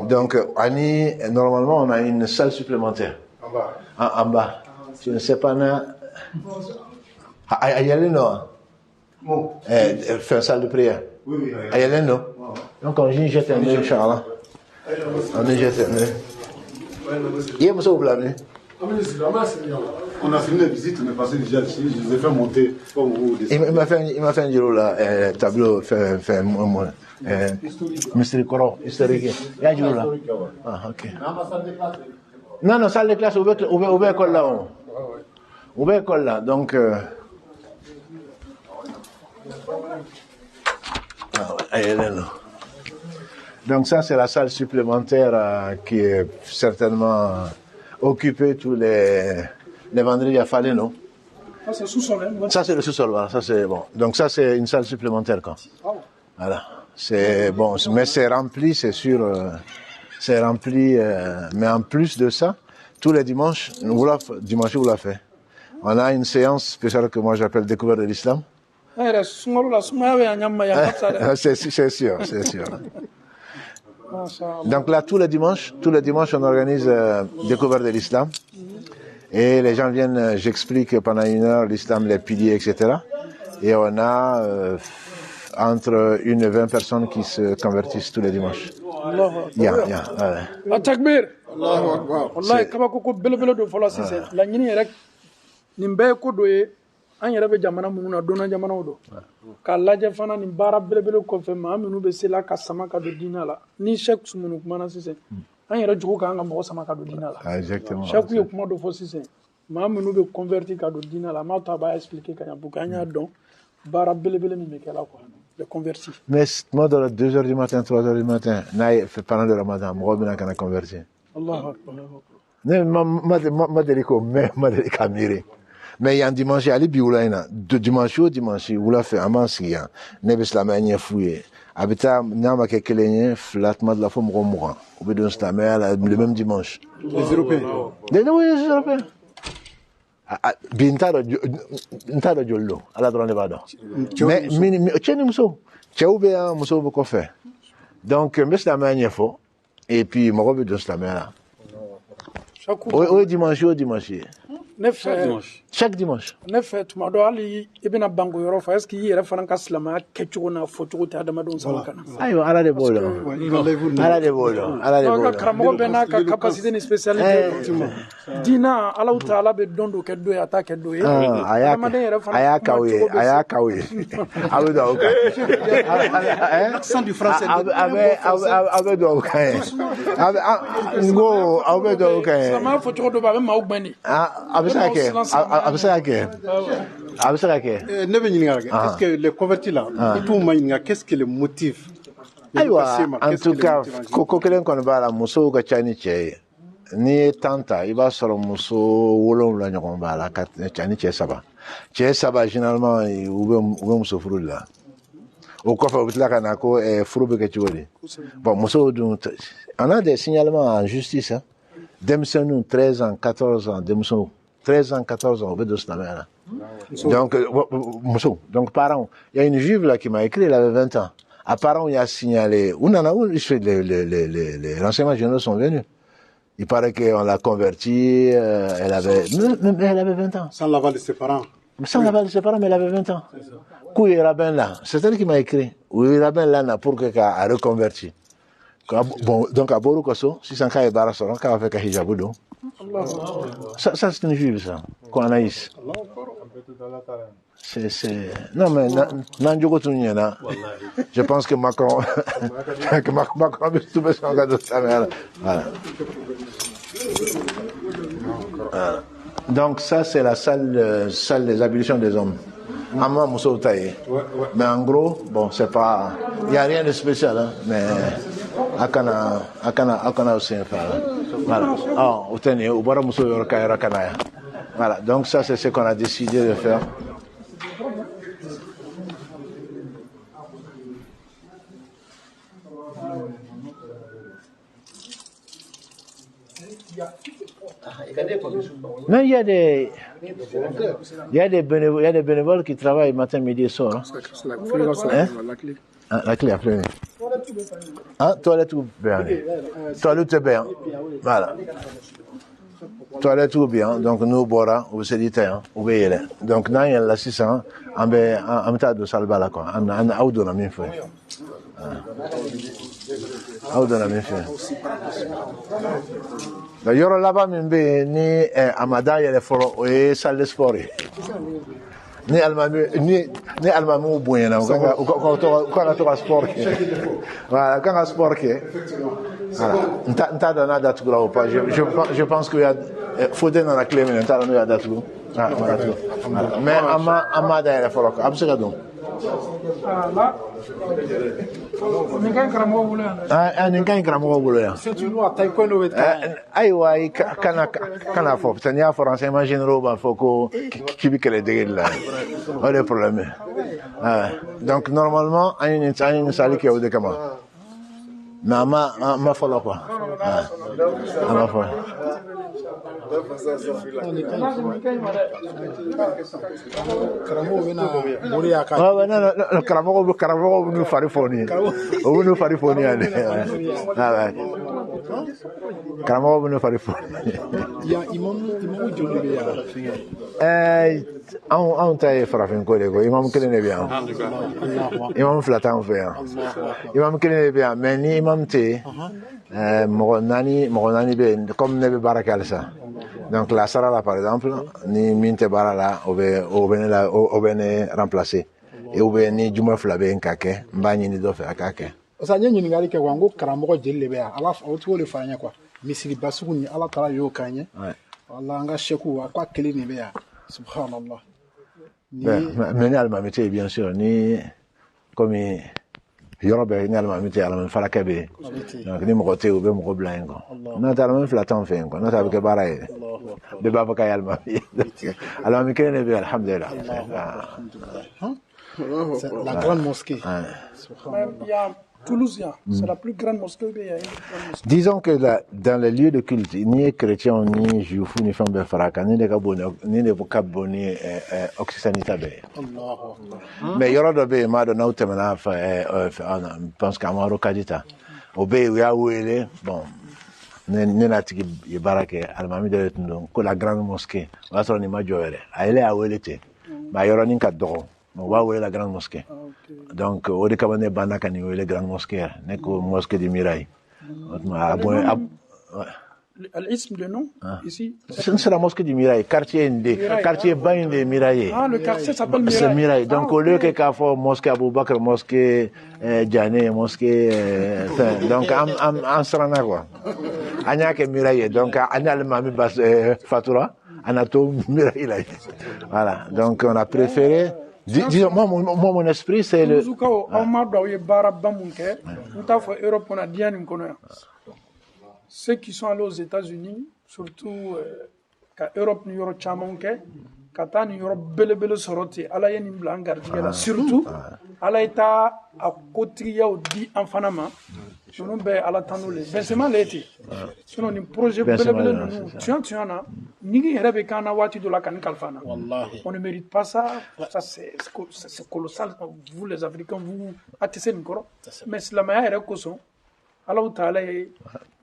Speaker 1: Donc, Annie, normalement, on a une salle supplémentaire. En bas. Je ne sais pas nada. Ayaleno. Faire une salle de prière. Oui. Ayaleno. Donc, on y jette un œil, Inch'Allah. On y jette un œil. Hier, monsieur, vous blâmez.
Speaker 2: On a fini la visite, on est passé déjà ici, je les ai fait monter.
Speaker 1: Il m'a fait un giro là, tableau, Mr. Koro, historique. Il y a un giro là. Ah, ok. Non, salle de classe, ouvert école là. Ouvert école là, donc. Donc ça, c'est la salle supplémentaire qui est certainement occupée tous les vendredis à Falé, non?
Speaker 3: Ça, c'est le sous-sol.
Speaker 1: Ça, c'est le sous-sol, voilà. Ça, c'est bon. Donc ça, c'est une salle supplémentaire, quoi. Voilà. C'est bon, mais c'est rempli, c'est sûr. C'est rempli. Mais en plus de ça, tous les dimanches, vous l'a fait. On a une séance spéciale que moi j'appelle Découverte de l'Islam. C'est sûr, c'est sûr. Donc là, tous les dimanches, on organise Découverte de l'Islam. Et les gens viennent, j'explique pendant 1 heure l'Islam, les piliers, etc. Et on a entre 1 et 20 personnes qui se convertissent tous les dimanches.
Speaker 3: Takbir. Wallahi kabako ko belebele do fola sise la nyini rek nimbe ko doye an yɛrɛ bɛ jamana minnu na donna jamanaw do ka lajɛ fana nin baara belebele kɔfɛ maa minnu bɛ se la ka sama ka don diinɛ la ni Cheikh Sumunu kumana sisan an yɛrɛ jogo k'an ka mɔgɔ sama ka don diinɛ la Cheikh ye kuma dɔ fɔ sisan maa minnu bɛ converti ka don diinɛ la maa to a b'a expliquer ka ɲɛ pour que an y'a dɔn baara belebele min bɛ kɛ la quoi les convertis.
Speaker 1: Mais moi dans les 2 heures du matin 3 heures du matin n'a fait pendant le Ramadan mɔgɔ bɛna kana converti.
Speaker 3: Allahu akbar.
Speaker 1: Ne ma deli ko miiri. Mais il y a un dimanche, Ali Bioulaina, de dimanche au dimanche, où l'a fait un mansian, Nebeslamania fouillé. Habitat, Nama Kekelenye, flattement de la forme Romoran. Au bout d'un stammer, le même dimanche.
Speaker 6: Les Européens.
Speaker 1: Les Européens. Bintaro Jolo, à la Drone Vado. Mais, Tchène Mousso. Tchéoubéa, Mousso Bokofé. Donc, Meslamania faux. Et puis, mon revue d'un stammer là. Au dimanche. Chaque dimanche.
Speaker 3: Ne fɛ tuma dɔ hali I bɛna bango yɔrɔ fɔ est-ce que I yɛrɛ fana ka silamɛya kɛcogo n'a fɔcogo tɛ adamadenw sama ka na.
Speaker 1: Ayiwa ala de b'o dɔn. Ala de b'o dɔn.
Speaker 3: Karamɔgɔ bɛɛ n'a ka capacité ni spécialité. Diina Alahu Taala bɛ don dɔ kɛ dɔ ye a t'a kɛ dɔ ye. Adamaden yɛrɛ fana
Speaker 1: a y'a k'aw ye. A bɛ dugawu kɛ.
Speaker 6: L'accent du français.
Speaker 1: A bɛ dugawu kɛ. N ko aw bɛ dugawu kɛ.
Speaker 3: Silamɛya fɔcogo dɔ bɛ a bɛ maaw gbɛn de.
Speaker 6: Est-ce que les convertis là, qu'est-ce qui les motive?
Speaker 1: En tout cas, Kokokelen Konbala, Muso Gachani Che, ni Tanta, il va sur le Muso, Wolon la Nyombala, Chani Chesaba. Chesaba, généralement, il ouvre Muso Frulla. Au coffre de la Kanako et Froube Gacholi. Bon, Muso, on a des signalements en justice, hein. Demsenou, 13 ans, 14 ans, Demsenou. 13 ans, 14 ans, au bout de ce là. Donc, par an, il y a une juive là qui m'a écrit, elle avait 20 ans. Apparemment, il a signalé, les renseignements généraux sont venus. Il paraît qu'on l'a convertie, elle avait 20 ans.
Speaker 6: Sans l'aval de ses parents.
Speaker 1: Sans l'aval de ses parents, mais elle avait 20 ans. Où est Rabin là? C'est elle qui m'a écrit. Où est Rabin là pour qu'elle a reconverti. Bon, donc à Borukoso, si c'est un cas de Barasson, quand on fait un hijaboudo. Ça c'est une juive, ça, qu'on Anaïs. Non, mais je pense que Macron veut tout faire son cadeau de sa mère. Voilà. Donc, ça, c'est la salle des ablutions des hommes. Amma Mousso Taï. Mais en gros, bon, c'est pas. Il n'y a rien de spécial, hein, mais. Akana aussi faire. Voilà. Voilà. Donc ça c'est ce qu'on a décidé de faire. Mais il y a des bénévoles qui travaillent matin, midi et soir. Hein? La clé après. Hein? Toilette ou bien? Toilette bien. Voilà. Toilette ou bien. Donc nous boira, ou c'est dit, ou veillez. Donc là il y a la 600, en tas de salba là quoi. En auto na min fait. Auto na min fait. D'ailleurs là-bas même ni Amada il y a les forts et salle de sport. Ni almami boyena quand tu as sport voilà quand tu sport nta dana datu là ou pas je pense qu'il y a faudrait dans la clé mais nta dana datu mais ama da ya foro absega donc
Speaker 3: là, nin
Speaker 1: ka ɲi karamɔgɔ bolo yan ayiwa kana fɔ parce que n'i y'a fɔ renseignements généraux b'a fɔ ko k'i bɛ kɛlɛdege de la o de ye problème ye donc normalement an ye nin sali kɛ o de kama mais a ma fɔlɔ quoi a ma fɔlɔ karamɔgɔ bɛ n'u fari fɔ nin ye o bɛ n'u fari fɔ nin ye karamɔgɔ bɛ n'u fari fɔ anw ta ye farafinko de ko imamu kelen de bɛ yan imamu fila t'anw fɛ yan imamu kelen de bɛ yan mais ni imamu tɛ yen mɔgɔ naani bɛ yen comme ne bɛ baara kɛ halisa donc la sara la par exemple ni min tɛ baara la o bɛ ne remplacer ou bien ni juma fila bɛ yen ka kɛ n b'a ɲini dɔ fɛ a k'a kɛ.
Speaker 6: Parce que n ye ɲininkali kɛ wa n ko karamɔgɔ jeli de bɛ yan a b'a fɔ o cogo de fɔ an ye quoi misiri basugu ni ala taala y'o k'an ye wala an ka sɛku a ko a kelen de bɛ yan subhanallah.
Speaker 1: mais ni alimami tɛ yen bien sûr ni komi yɔrɔ bɛɛ ni alimami tɛ yen alimami falakɛ bɛ yen donc ni mɔgɔ tɛ yen u bɛ mɔgɔ bila yen quoi n'o tɛ alimami fila t'anw fɛ yen quoi n'o tɛ a bɛ kɛ baara ye bɛɛ b'a fɔ k'a ye alimami ye alimami kelen de bɛ yen alhamdulilah.
Speaker 6: La grande mosquée.
Speaker 3: Il y a Toulouse, c'est la plus grande mosquée.
Speaker 1: Disons que dans les lieux de culte, ni chrétiens, ni juifs, ni femmes de Faraka, ni les vocables, ni occitanité. Mais il y aura des gens qui ont je pense qu'à Maro Kadita. Obé, où elle est, bon, Nenatiki, Barake, Almami de Letundon, que la grande mosquée, on va se rendre majorée. Elle est à où elle était. Mais il y aura une cadre. On va voir la grande mosquée. Donc, au décabane Banakani, la grande mosquée, n'est que mosquée de Mirail.
Speaker 3: L'isme de nom, ici?
Speaker 1: C'est la mosquée du Mirail, quartier bain de Mirail.
Speaker 3: Ah, le quartier s'appelle Mirail.
Speaker 1: C'est Mirail. Donc, au lieu que Kafo, mosquée Aboubakar, mosquée Djané, mosquée. Donc, en Srana, quoi. Anya que Mirail. Donc, Anya le Mami Bas Fatoura, Anato Mirail. Voilà. Donc, on a préféré. Disons, moi, mon esprit, c'est le.
Speaker 3: Ceux qui sont allés aux États-Unis, surtout quand l'Europe n'y aura pas quand il y aura belebele soroti, ala yeni blangardigela surtout ala ita a kotriya o di enfanama sunu be ala tanule bensema leti sunu ni projet belebele nous tu en as nigi rebe kana wati de la kan kalfana wallahi on ne mérite pas ça c'est colossal vous les Africains vous attissez une coro mais islamaya era koson ala taala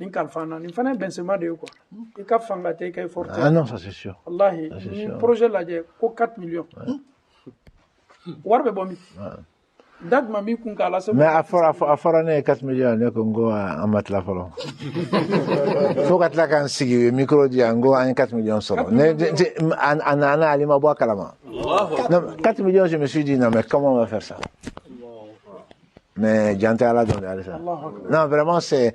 Speaker 3: nin kalfana nin fana bensema de quoi et ka fanga te kay forte
Speaker 1: Ah non, ça c'est sûr.
Speaker 3: wallahi ni projet la je ko 4 millions warbe bomi dag mami kun kala se
Speaker 1: Mais à fora ne 4 millions ne ko ngo amat la folo. Faut que la kan sigi micro di ngo an 4 millions solo. Ne ana ali ma bo kalama. Non, 4 millions je me suis dit non mais comment on va faire ça? Mais j'entends à la donner ça. Non, vraiment, c'est.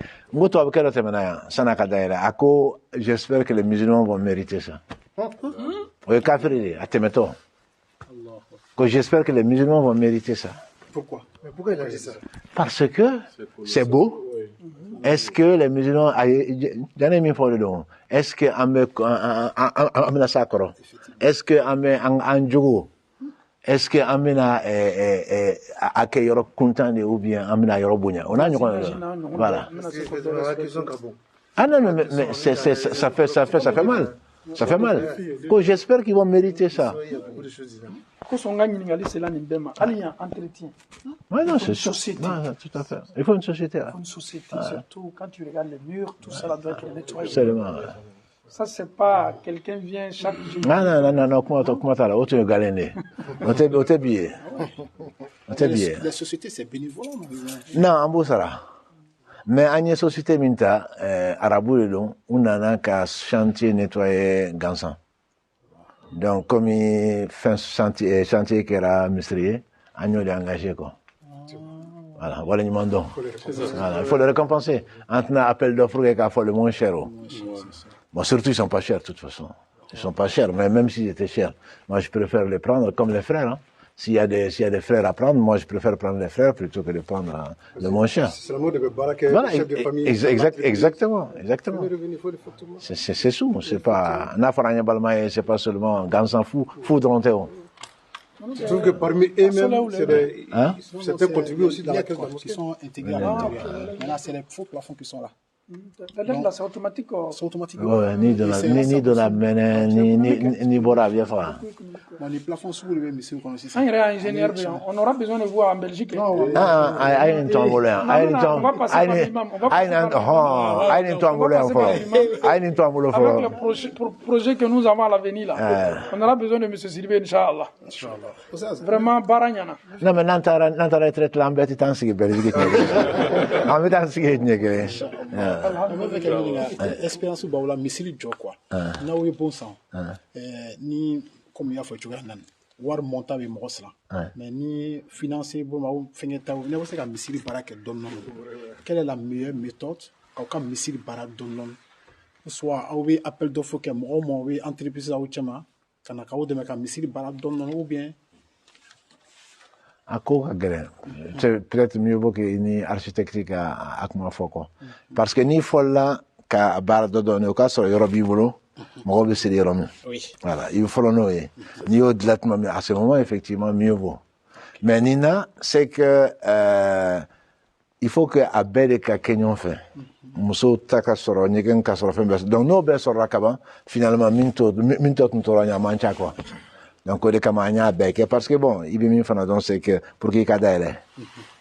Speaker 1: J'espère que les musulmans vont mériter ça. J'espère que les musulmans vont mériter ça.
Speaker 6: Pourquoi? Mais pourquoi il a dit ça?
Speaker 1: Parce que c'est beau. Est-ce que les musulmans. Est-ce que est-ce que est-ce que Amina accueille Yoro content ou bien Amina Yoro Bounia? On a une voilà. Ah non, mais ça fait mal. Ça fait mal. J'espère qu'ils vont mériter ça. Oui, non, c'est sûr. Tout à fait. Il faut une société.
Speaker 3: Il faut une société, surtout quand tu regardes les murs, tout ça doit être nettoyé.
Speaker 1: Absolument.
Speaker 3: Ça, c'est pas quelqu'un vient chaque jour.
Speaker 1: Non, comment t'as là? Où tu es galéré? On t'est billet.
Speaker 6: La société, c'est bénévole.
Speaker 1: Non, en Boussara. Mais à une société minta, arabou on a qu'à chantier nettoyer Gansan. Donc, comme il fait chantier qui era misrié, on est engagé quoi. Voilà, ils demandent. Voilà, il faut le récompenser. Entre appel d'offres et qu'il faut le moins cher. Bon, surtout, ils sont pas chers, de toute façon. Ils sont pas chers, mais même s'ils étaient chers, moi, je préfère les prendre comme les frères, hein. s'il y a des frères à prendre, moi je préfère prendre les frères plutôt que de prendre le mon chien.
Speaker 6: C'est le mot de Barak,
Speaker 1: Voilà,
Speaker 6: chef de famille.
Speaker 1: exactement. C'est sous, c'est pas, c'est pas seulement Gansan fou de l'Ontéo.
Speaker 6: Je trouve que parmi eux-mêmes, certains contribuent aussi dans la caisse qui sont intégrés à l'intérieur. Maintenant, c'est les faux plafonds qui sont là.
Speaker 3: Là, c'est automatique.
Speaker 6: C'est automatique.
Speaker 1: Ouais, ni de la mene, ni bora bien fort.
Speaker 6: Les plafonds sous les mêmes, c'est aussi.
Speaker 3: On aura besoin de vous en Belgique.
Speaker 1: Aïe, temps volé.
Speaker 3: Avec le projet que nous avons à l'avenir là, on aura besoin de M. Sylvain, Inch'Allah. Vraiment, Baranyana.
Speaker 1: Non, mais n'entendez traite l'embête, tant que Belgique. En même temps, c'est
Speaker 6: expérience ba wala misiri jɔ quoi n'a ye bon san ni comme y'a fɔ cogoya nan wari monta bɛ mɔgɔ siran mais ni financier bon ma fɛngɛ ta ne bɛ se ka misiri baara kɛ dɔɔni quelle est la meilleure méthode k'aw ka misiri baara dɔɔni soit aw bɛ appel d'offre kɛ mɔgɔ mɔgɔ bɛ entreprise aw cɛma ka na k'aw dɛmɛ ka misiri baara dɔɔni ou bien
Speaker 1: a ko ka gɛlɛn c'est peut-être mieux vaut que ni architecte ka kuma fɔ kɔ parce que n'i fɔlɔla ka baara dɔ dɔɔni o k'a sɔrɔ yɔrɔ b'i bolo mɔgɔw bɛ siri yɔrɔ min voilà i bɛ fɔlɔ n'o ye n'i y'o dilan tuma min à ce moment effectivement mieux vaut mais nin na c'est que il faut que a bɛɛ de ka kɛ ɲɔgɔn fɛ muso ta ka sɔrɔ ɲɛgɛn ka sɔrɔ fɛn bɛɛ donc n'o bɛɛ sɔrɔla kaban finalement min tɔ tun tora ɲɛ a man ca quoi. Donc, on est parce que bon, il y a donc c'est que pour qu'il y ait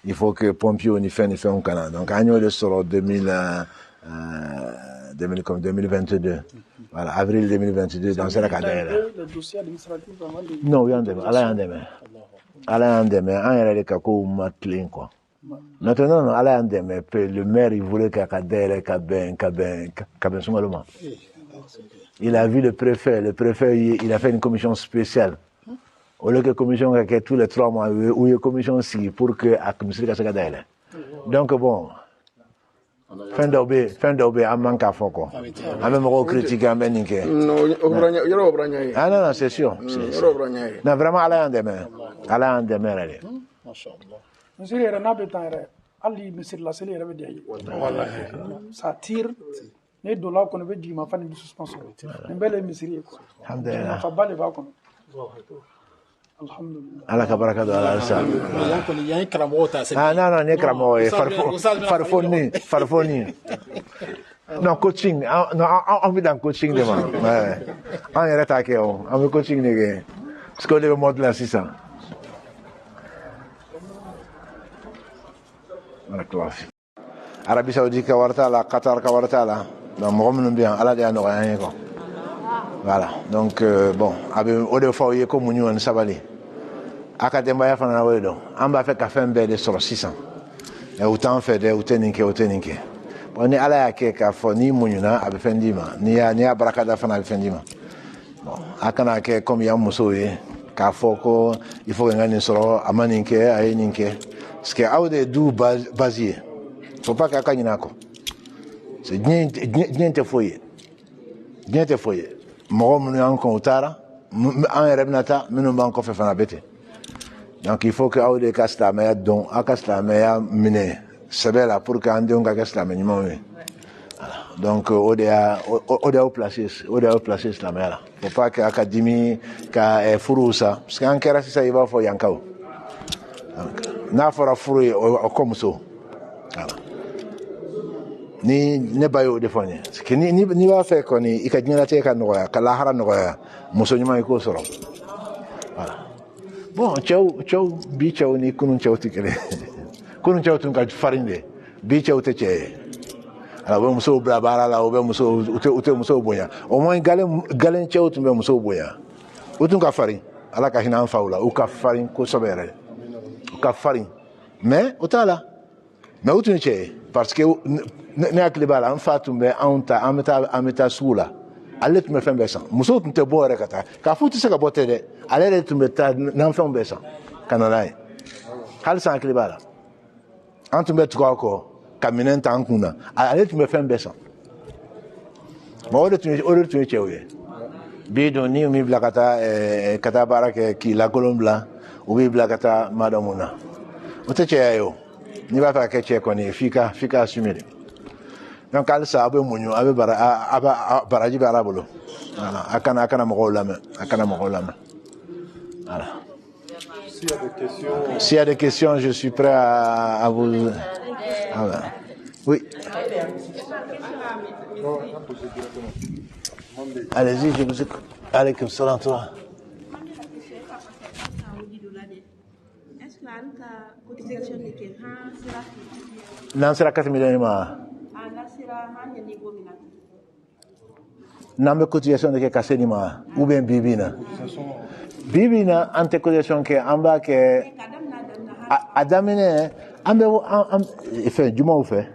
Speaker 1: il faut que pompier on y fait un canal. Donc, année de sort 2022. Voilà, avril 2022, dans cette cadre.
Speaker 3: Le dossier administratif avant de...
Speaker 1: Non, oui, Allez, les cacos matlin, quoi. Maintenant, le maire, il voulait qu'il il a vu le préfet, il a fait une commission spéciale. Au lieu que la commission qui tous les 3 mois, ou une commission si pour que la commission se gagne. Donc bon, fin d'obé, à manque à fond. À même critiquer à Méninke. Ah non, c'est sûr. Non, vraiment, Alain Demain.
Speaker 3: Ça tire. Les dollars qu'on avait dit, ma femme de suspension. Une belle émisserie. Alhamdulillah.
Speaker 1: Ala ka baraka do ala sa. Ah non, ne kramo farfoni. Non, coaching. Non, on vit dans coaching de moi. Ouais. On est attaqué, on veut coaching de parce que le mode là 600. Voilà classe. Arabie Saoudite ka warta la, Qatar ka warta la. Donc moi bien ala de no rien ko. Voilà. Donc bon, avec au de fois y ko munyu en sabali. Akademba ya fana wedo. Amba fait café mbé de sur 600. Et autant fait de uteninke. Bon ni ala ya ke ka fo ni munyuna abe fendima. Ni ya barakada fana abe fendima. Bon, akana ke comme ya musoye ka fo ko il faut ngani soro amaninke ayeninke. Parce que aude du basier. Faut pas ka kanyina ko. C'est bien te foyer. Mɔgɔ minnu y'an kɔn u taara an yɛrɛ bɛna taa minnu b'an kɔfɛ fana bɛ ten donc il faut que aw de ka silamɛya dɔn aw ka silamɛya minɛ sɛbɛ la pour que an denw ka kɛ silamɛ ɲumanw ye donc o de y'aw placer silamɛya la faut pas que aw ka dimi ka furu sa parce que an kɛra sisan i b'a fɔ yankaw n'a fɔra furu ye o kɔ muso voilà. Ni ne ba y'o de fɔ n ye parce que ni b'a fɛ kɔni i ka diɲɛlatigɛ ka nɔgɔya ka lahara nɔgɔya muso ɲuman i k'o sɔrɔ voilà bon bi cɛw ni kunun cɛw tɛ kelen kunun cɛw tun ka farin de bi cɛw tɛ cɛ ye ala u bɛ musow bila baara la u tɛ musow bonya au moins galen cɛw tun bɛ musow bonya u tun ka farin ala ka hinɛ an faw la u ka farin kosɛbɛ yɛrɛ u ka farin mais o t'a la mais u tun ye cɛ ye parce que ne hakili b'a la an fa tun bɛ anw ta an bɛ taa sugu la ale tun bɛ fɛn bɛɛ san musow tun tɛ bɔ yɛrɛ ka taa k'a fɔ u tɛ se ka bɔ tɛ dɛ ale yɛrɛ tun bɛ taa nanfɛnw bɛɛ san ka na n'a ye halisa hakili b'a la an tun bɛ tugu aw kɔ ka minɛn ta an kun na ale tun bɛ fɛn bɛɛ san mais o de tun ye cɛw ye bi dun ni min bila ka taa baara kɛ k'i lakolon bila u b'i bila ka taa maa dɔ mun na o tɛ cɛya ye o n'i b'a fɛ ka kɛ cɛ kɔni f'i ka assumer de donc halisa a bɛ muɲu a bɛ baraji bɛ Ala bolo voilà a kana mɔgɔw lamɛn voilà. S'il y a des questions, je suis prêt à vous. Ah ben. Oui. Allez-y, je vous écoute. Allez, comme ça, toi. Non, c'est la 4 millions. Non, mais cotisation de cassé ni ma ou bien bibina. Bibina ante cotisation que amba que adamine ambe fait du mo fait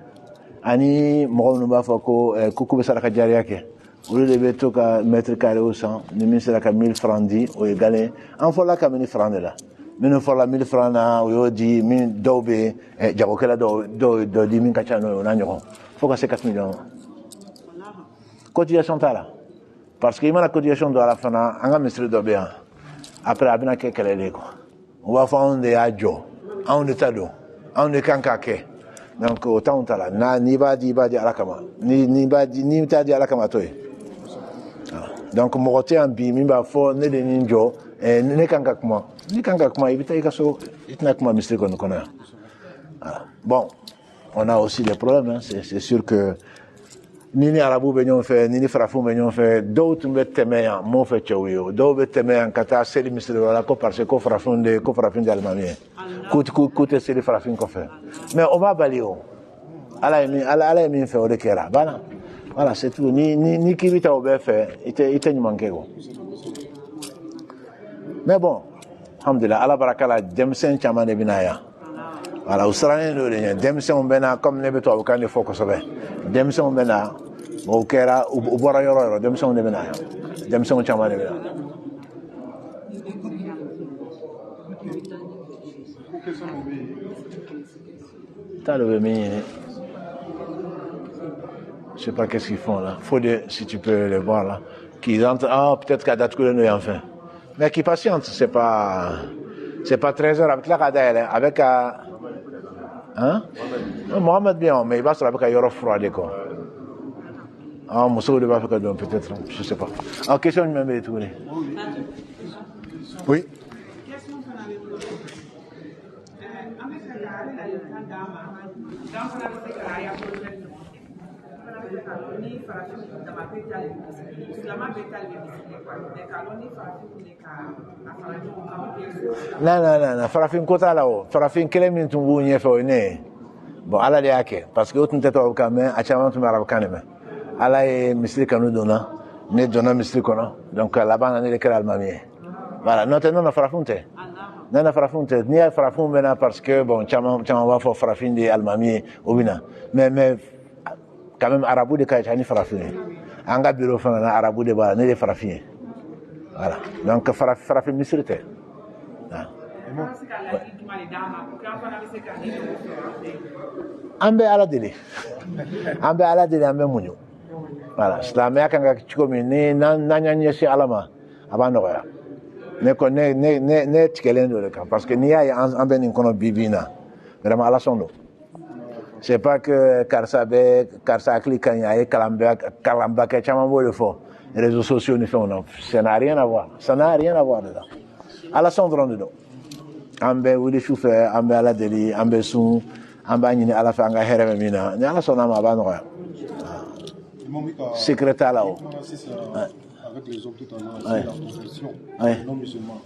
Speaker 1: ani mo no ba fako kuku be sara ka jariya ke o le be to ka mètre carré au 100 ni min sera ka 1000 francs di o égalé en fola ka 1000 francs de là min fola 1000 francs na o yo di min dobe jago kala do di min ka chano na nyoko faut que c'est 4 millions cotisation ta là parce que il m'a la cotisation de la fana anga ministre do bien après abina ke kelele ko on va faire un de ajo un de tado un de kankake donc autant tala na ni ba di alakama ni ta di alakama toy donc mo roté en bi mi ba fo ne de ninjo ne kankakuma ibita ikaso itna kuma ministre ko na bon on a aussi des problèmes hein. C'est sûr que ni arabu be ñoo fe ni frafu be ñoo fe d'autres be temeya mo fe chawio do be temeya kata seli misri wala ko parce que frafu de almamie coûte seli frafu ko fe mais on va balio ala mi fe o de kera voilà c'est tout ni kibita o be fe ite ni manke go mais bon alhamdulillah ala barakala demsen chamane binaya voilà usrane do de demsen bena comme ne be to kan de foko sobe demsen bena o kera u bora yoro demsen de bena demsen chamane bena talo mi je sais pas qu'est-ce qu'ils font là faut si tu peux les voir là qui entrent peut-être qu'à date que nous enfin mais qui patiente c'est pas 13 heures avec la radelle avec hein Mohamed bien mais il va se avec un euro froid quoi Moussa de va faire peut-être je sais pas en question de même tout oui non farafin kota la o farafin kele min tumbu nyefo ne bon ala de yake parce que autant teto ka mais a chama tumba arab kaneme ala e misli kanu dona ne dona misli kona donc là-bas on est le almamie voilà non farafunte non farafunte ni farafun bena parce que bon chama va for farafin de almamie obina mais quand même arabu de ka chani farafin anga bureau fana na arabu de ba ne de farafin voilà donc farafin misrite ambe ala dele ambe munyo voilà islamia kanga chikomi ni nanya si alama abano ya ne ko ne tikelendo le parce que ni ya ambe ni kono bibina vraiment ala sondo c'est pas que karsa cliquant ya kalamba que chama bo le fo les réseaux sociaux ne font non ça n'a rien à voir dedans ala sondo dedans ambe wuli chauffeur ambe ala deli ambe sun amba nyini ala fa nga hereme mina ni ala sona ma ba no ya secrétaire là
Speaker 2: avec les hommes tout en la profession non musulmans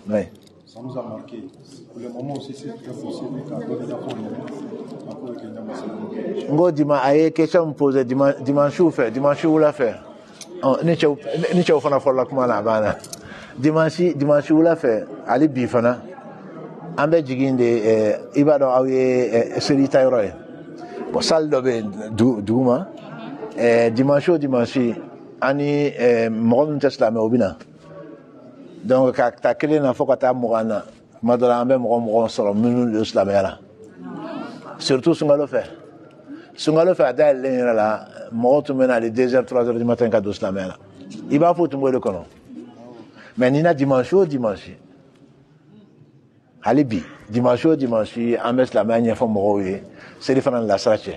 Speaker 2: ça nous a marqué pour le moment aussi c'est très possible qu'à donner la forme
Speaker 1: ngo dima aye question poser dimanche ou la faire ni chau fana folla kuma na bana dimanche ou la faire ali bi fana ambe jiginde ibado awie seri tayro bo saldo be duma dimanche ani mo tesla me obina donc ka ta kele na fokata mogana madala ambe mo solo minu islam yala surtout sungalo fait dal la mo to mena les 2h 3h du matin ka do islam yala iba faut tumbo de kono mais nina dimanche Alibi, dimanche, en bes la main, font moroye, c'est les fans de la strache.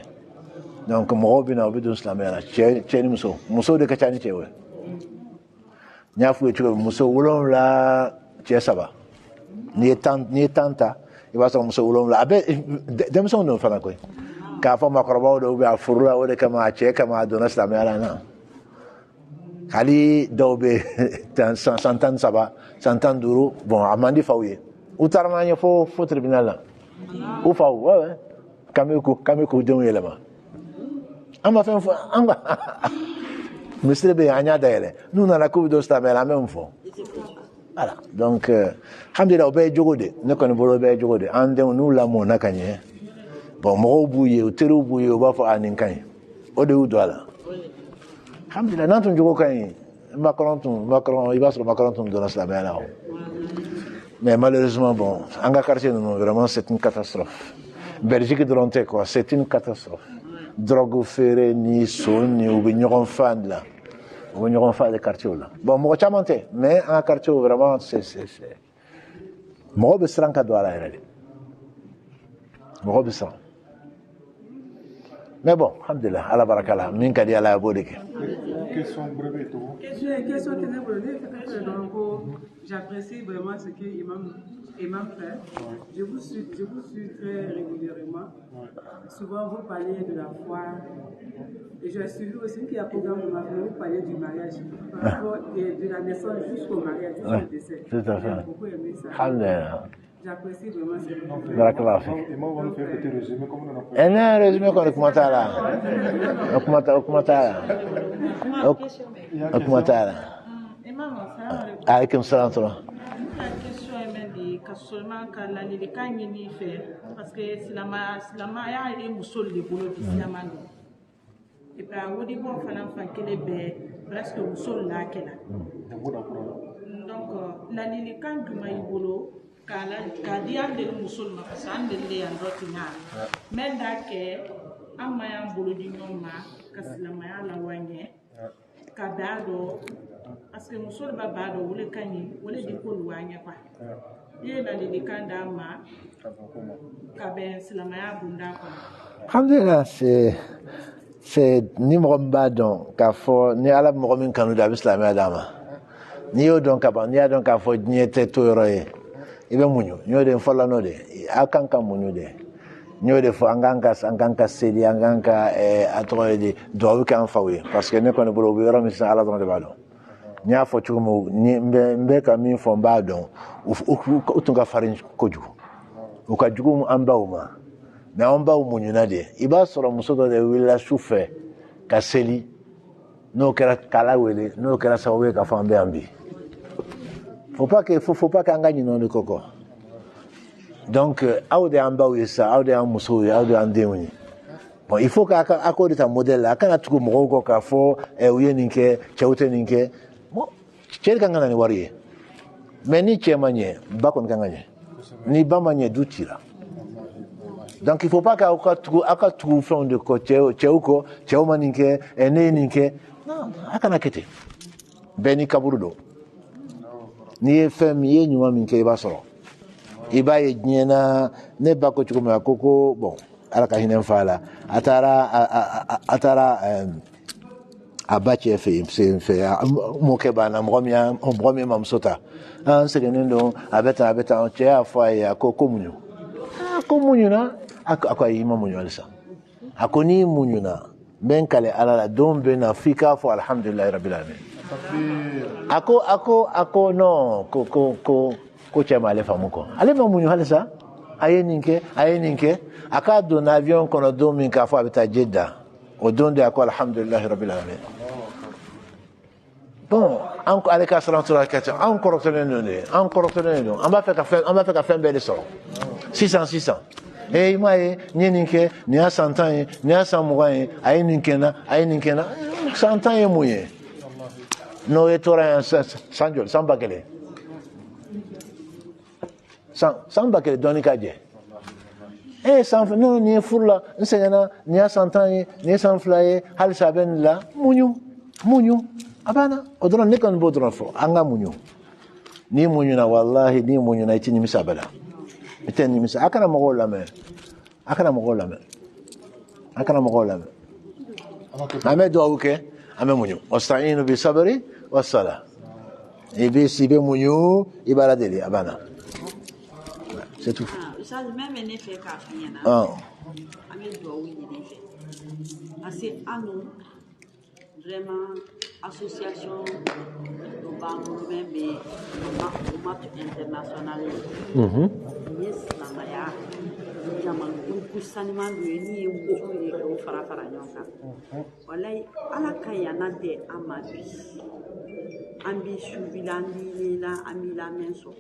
Speaker 1: Donc, morobina, obédon slamera, tchèni muso de kachani tchewe. Nyafu et muso oulon la tchè saba. Ni tanta, il va se muso oulon la. Abe, demson no fana koy. Ka fa makraba do be afurla o de kama tchè kama dona slamera na. Kali dobe santan saba, santan duru, bon, amandi fawye. Outarmanya fo tribunal là. Ou faw, ouais. Kameko don yelema. Amba fait amba. Monsieur be anya daele. Nous na la coupe d'osta mais la même fois. Voilà. Donc hamdila obey jogode, ne kon bolo be jogode. Ande nous la mo nakanye. Bon mo buye o teru buye o ba fa anin kan. O de udola. Hamdila nanton jogo kan. Macron il va sur Macron ton donne la là. Mais malheureusement bon, en quartier non vraiment c'est une catastrophe. Belgique de Lonté quoi, c'est une catastrophe. Drogue ferré ni son ni ou vigneron fan là. Vigneron fan de quartier là. Bon, moi chamanté, mais en quartier vraiment c'est moi be sran ka do ala elle. Moi be sran. Mais bon, alhamdulillah, ala barakala, min ka di ala bodeke.
Speaker 2: Question brevet tout.
Speaker 7: Question que donc j'apprécie vraiment ce que Imam fait. Je vous suis très régulièrement. Souvent vous parlez de la foi. Et j'ai suivi aussi qu'il y a un programme de ma famille, vous parlez du mariage. Par rapport de la naissance jusqu'au mariage, jusqu'au décès.
Speaker 1: Tout à fait.
Speaker 7: J'ai beaucoup aimé ça.
Speaker 1: Alhamdulillah.
Speaker 7: J'apprécie vraiment ce que vous faites.
Speaker 1: Barakallah.
Speaker 2: Et moi, on va nous faire un petit résumé comme on a fait.
Speaker 1: Et un résumé qu'on augmenta là. Augmenta là. Alaykum salam.
Speaker 8: La question est même dit que seulement quand la likan y fait parce que silama ya est musul de boulot de silama. Et puis au début on fait l'enfant qu'elle est presque musul là qu'elle a. Donc la likan du maïbolo ka diam de musul ma parce que ande le andotina. Mais dake amaya bolo di nyoma ka silama ya la wanye ka dado parce que muso ba bado wole kanyi wole di ko luanya kwa ye na di kanda ma ka ben silamaya bunda kwa
Speaker 1: alhamdulillah c'est ni mromba donc ka fo ni ala mromin kanu da islamaya dama ni yo donc ka ni donc ka fo ni te to roye ibe munyo nyo de fola no de akanka munyo de nyo de fo anganga sedi anganga atroye do kan fawe parce que ne kono bolo bi ram sa ala de balo nya fo chumo ni mbe ka min fo mbadon utunga farin koju ukajugu ambauma na ambaumu nyunade iba soro musodo de willa soufe ka seli no kera kala wele no kera sawe ka fambe ambi faut pas qu'engagner non le coco donc aude ambau yesa aude amuso aude andemuni bon il faut qu'accorder ta modèle là kana tuko moko ka fo uyeninke chaute ninke mo cheri kangana ni wariye mais ni chemanye bakon kanganye ni bamanye dutira donc il faut pas qu'aka tuko fond de côté cheuko cheumaninke eneninke non akana kete beni kaburudo ni fem ye nyuma minke ibasoro ibaye nyena ne bako chuko makoko bon alaka hinen fala atara abache fe moke bana mromia mamsota an segenendo abeta che afwa ya komunyu komunyu na akwa yima munyu alisa akoni munyu na benkale alala dombe na fika fo alhamdulillah rabbil alamin ako no ko chema ale famuko ale mamunyu alisa ayeninke aka don avion kono domin ka fo abita jedda o donde ako alhamdulillah rabbil alamin bon anko aleka salatu rakata encore tenenu on va faire ka fin belle so 600 et moi nyeninke ni a 100 ans ni a 100 mois ayeninke na 100 ans et moyen no etora sanjol sambakele sambakele donika je sans non ni furla nsena ni a 100 ans ni 100 flaye hal saben la munyu abana odron ne kan bodron fo anga munyu ni munyu na wallahi ni munyu na itini misabala Iten misa akana mogola me. Ame do uke, ame munyu. Wasta'inu bi sabri was sala. Ibe sibe munyu ibara deli abana. C'est tout.
Speaker 9: Ça même en effet qu'a fait na. Ame do oui ni fait. Parce que à nous vraiment association de banque même international. Yes la maya. Jaman ku sanima do ni wo ni ko fara nyonka. Wallahi ala kayana de amadi. Ambi subilandi la amila menso.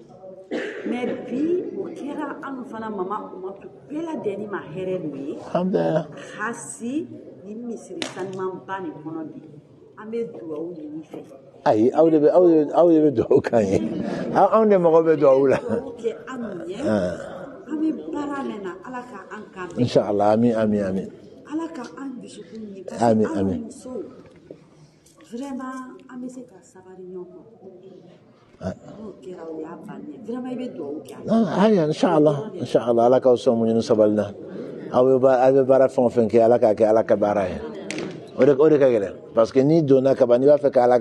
Speaker 9: Mais puis o kera anu fana mama umatu bela deni ma here ni.
Speaker 1: Alhamdulillah.
Speaker 9: Khasi ni misiri sanima bani kono bi. Ame duwa o ni fe.
Speaker 1: Ai awde be do kan. Awde mo be do wala.
Speaker 9: Ke amunye. Ame baramena alaka anka.
Speaker 1: Inshallah amin.
Speaker 9: Alaka an bisukuni.
Speaker 1: Amin.
Speaker 9: Vraiment ame se ka sabari nyoko. Vraiment ibe do o
Speaker 1: هيا ان شاء الله لك وسوم ينصبلنا او bara fon fen ke alaka baraye ore ka gele parce que ni dona ka bani ba fe ka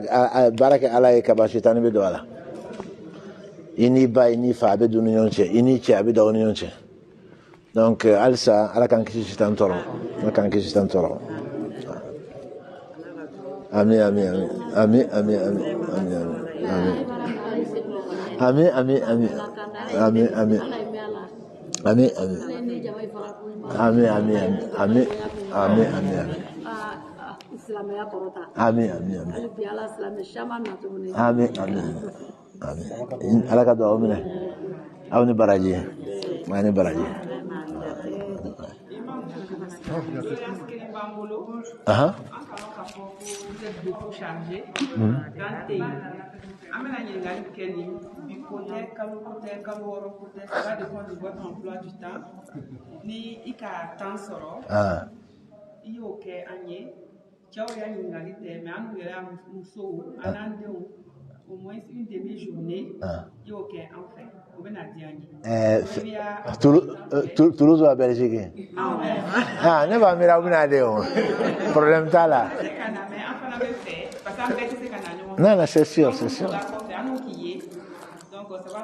Speaker 1: baraka ala e ka ba shitani be do ala ini ba ini fa be dunu yonche ini che abe do yonche donc alsa ala kan ki shitan toro amin ala ka do mine awni baraji mani baraji
Speaker 7: Vous êtes beaucoup chargé. Ça va dépendre de votre emploi du temps. Ni ika temps soro. Il y a ok anye. Tiao ya ningalite mais anu yera muso anande au moins une demi-journée. Il y a ok en fait.
Speaker 1: Toulouse ou à Belgique? Ne va me ramener problème ta là. Non, c'est sûr.
Speaker 7: Donc ça va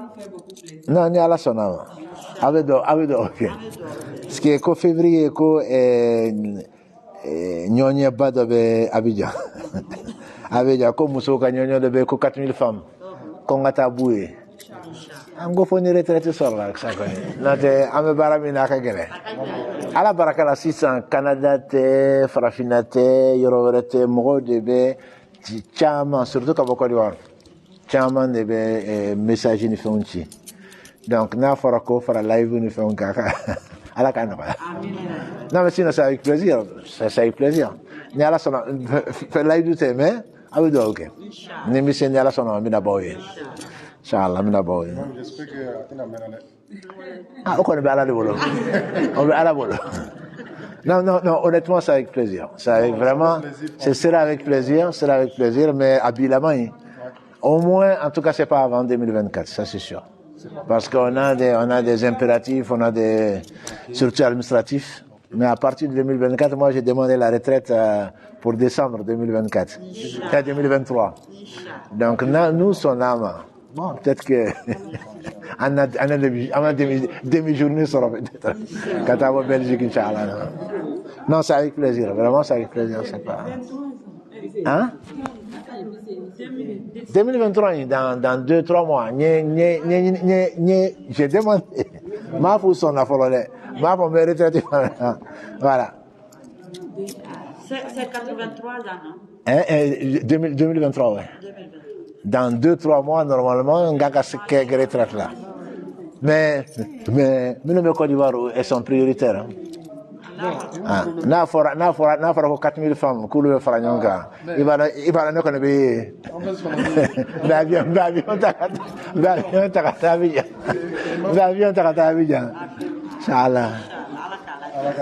Speaker 7: nous faire beaucoup plaisir.
Speaker 1: Non, ni à la sonama. Avedo, ok. Ce qui est qu'au février, Nyonya Bada be Abidjan. Abidjan, comme Moussouka Nyonya de 4000 femmes. Kongata Boué. Ango foni retraite sur la nate ame baramina ka gele ala barakala 600 Canada te farafina te yororete mo de be chama surtout ka boko diwar chama de be message ni fonti donc na fara ko fara live ni fon ka ala kana non mais sinon c'est avec plaisir ni ala sona fait live du thème awu do ok ni mi sen ala sona mi na boye Inch'Allah,
Speaker 2: j'espère que tu n'as pas
Speaker 1: on connaît bien la bolo. Non, honnêtement, c'est avec plaisir. Ce sera avec plaisir, mais habilement. Au moins, en tout cas, c'est pas avant 2024, ça c'est sûr. Parce qu'on a des impératifs, on a des, surtout administratifs. Mais à partir de 2024, moi, j'ai demandé la retraite pour décembre 2024. 2023. Donc, nous, son âme. Bon, peut-être que on a demi-journée sur peut-être quand on va en Belgique, Inch'Allah. Non, c'est avec plaisir, vraiment c'est avec plaisir, c'est pas. Hein? 2023, dans 2-3 mois, j'ai demandé, ma fou son affolé, ma fou me retraiter, voilà.
Speaker 9: C'est 83 ans, non?
Speaker 1: 2023, ouais. Dans 2-3 mois, normalement, on a quelques retraites là. Mais le Côte d'Ivoire, elles sont prioritaires. Na fora 4000 femmes, couleur franyonga. Il va ne connaître l'avion Abidjan. Inshallah.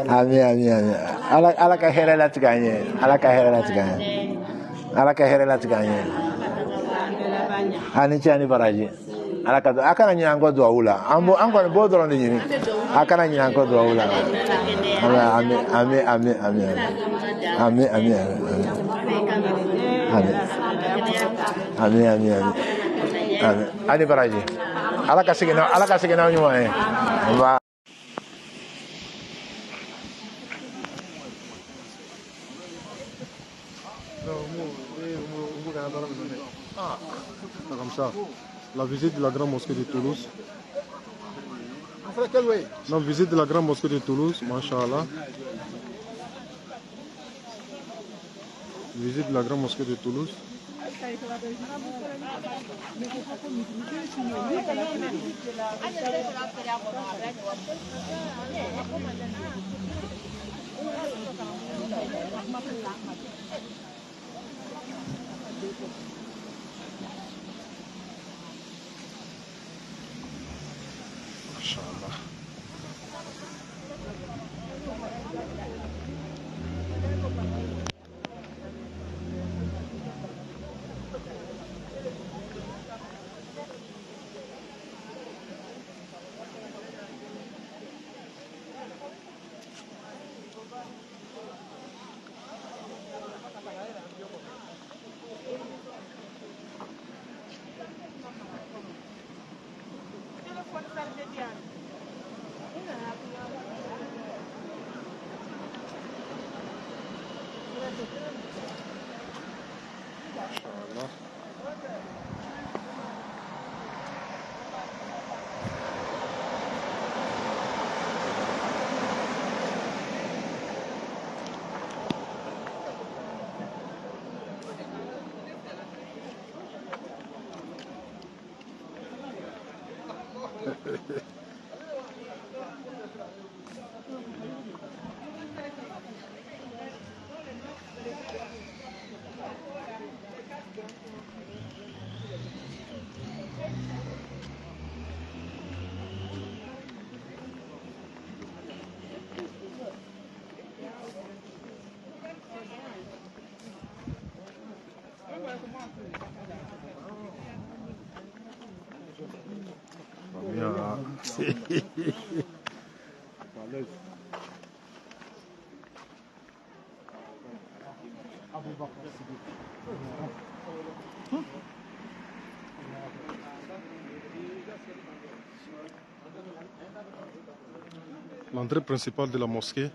Speaker 1: Amin. Ala ka here la tiganye. Ala ka here la tiganye. Ani baraji. ala ka a kana ɲinɛ an kɔ duwawu la an kɔni b'o dɔrɔn de ɲini a kana ɲinɛ an kɔ duwawu la ami ani baraji ala ka segin n'aw ɲuman ye
Speaker 2: Comme ça. La visite de la grande mosquée de Toulouse. Non, visite de la grande mosquée de Toulouse, Masha'Allah. Visite de la grande mosquée de Toulouse. Masha'Allah. L'entrée principale de la mosquée.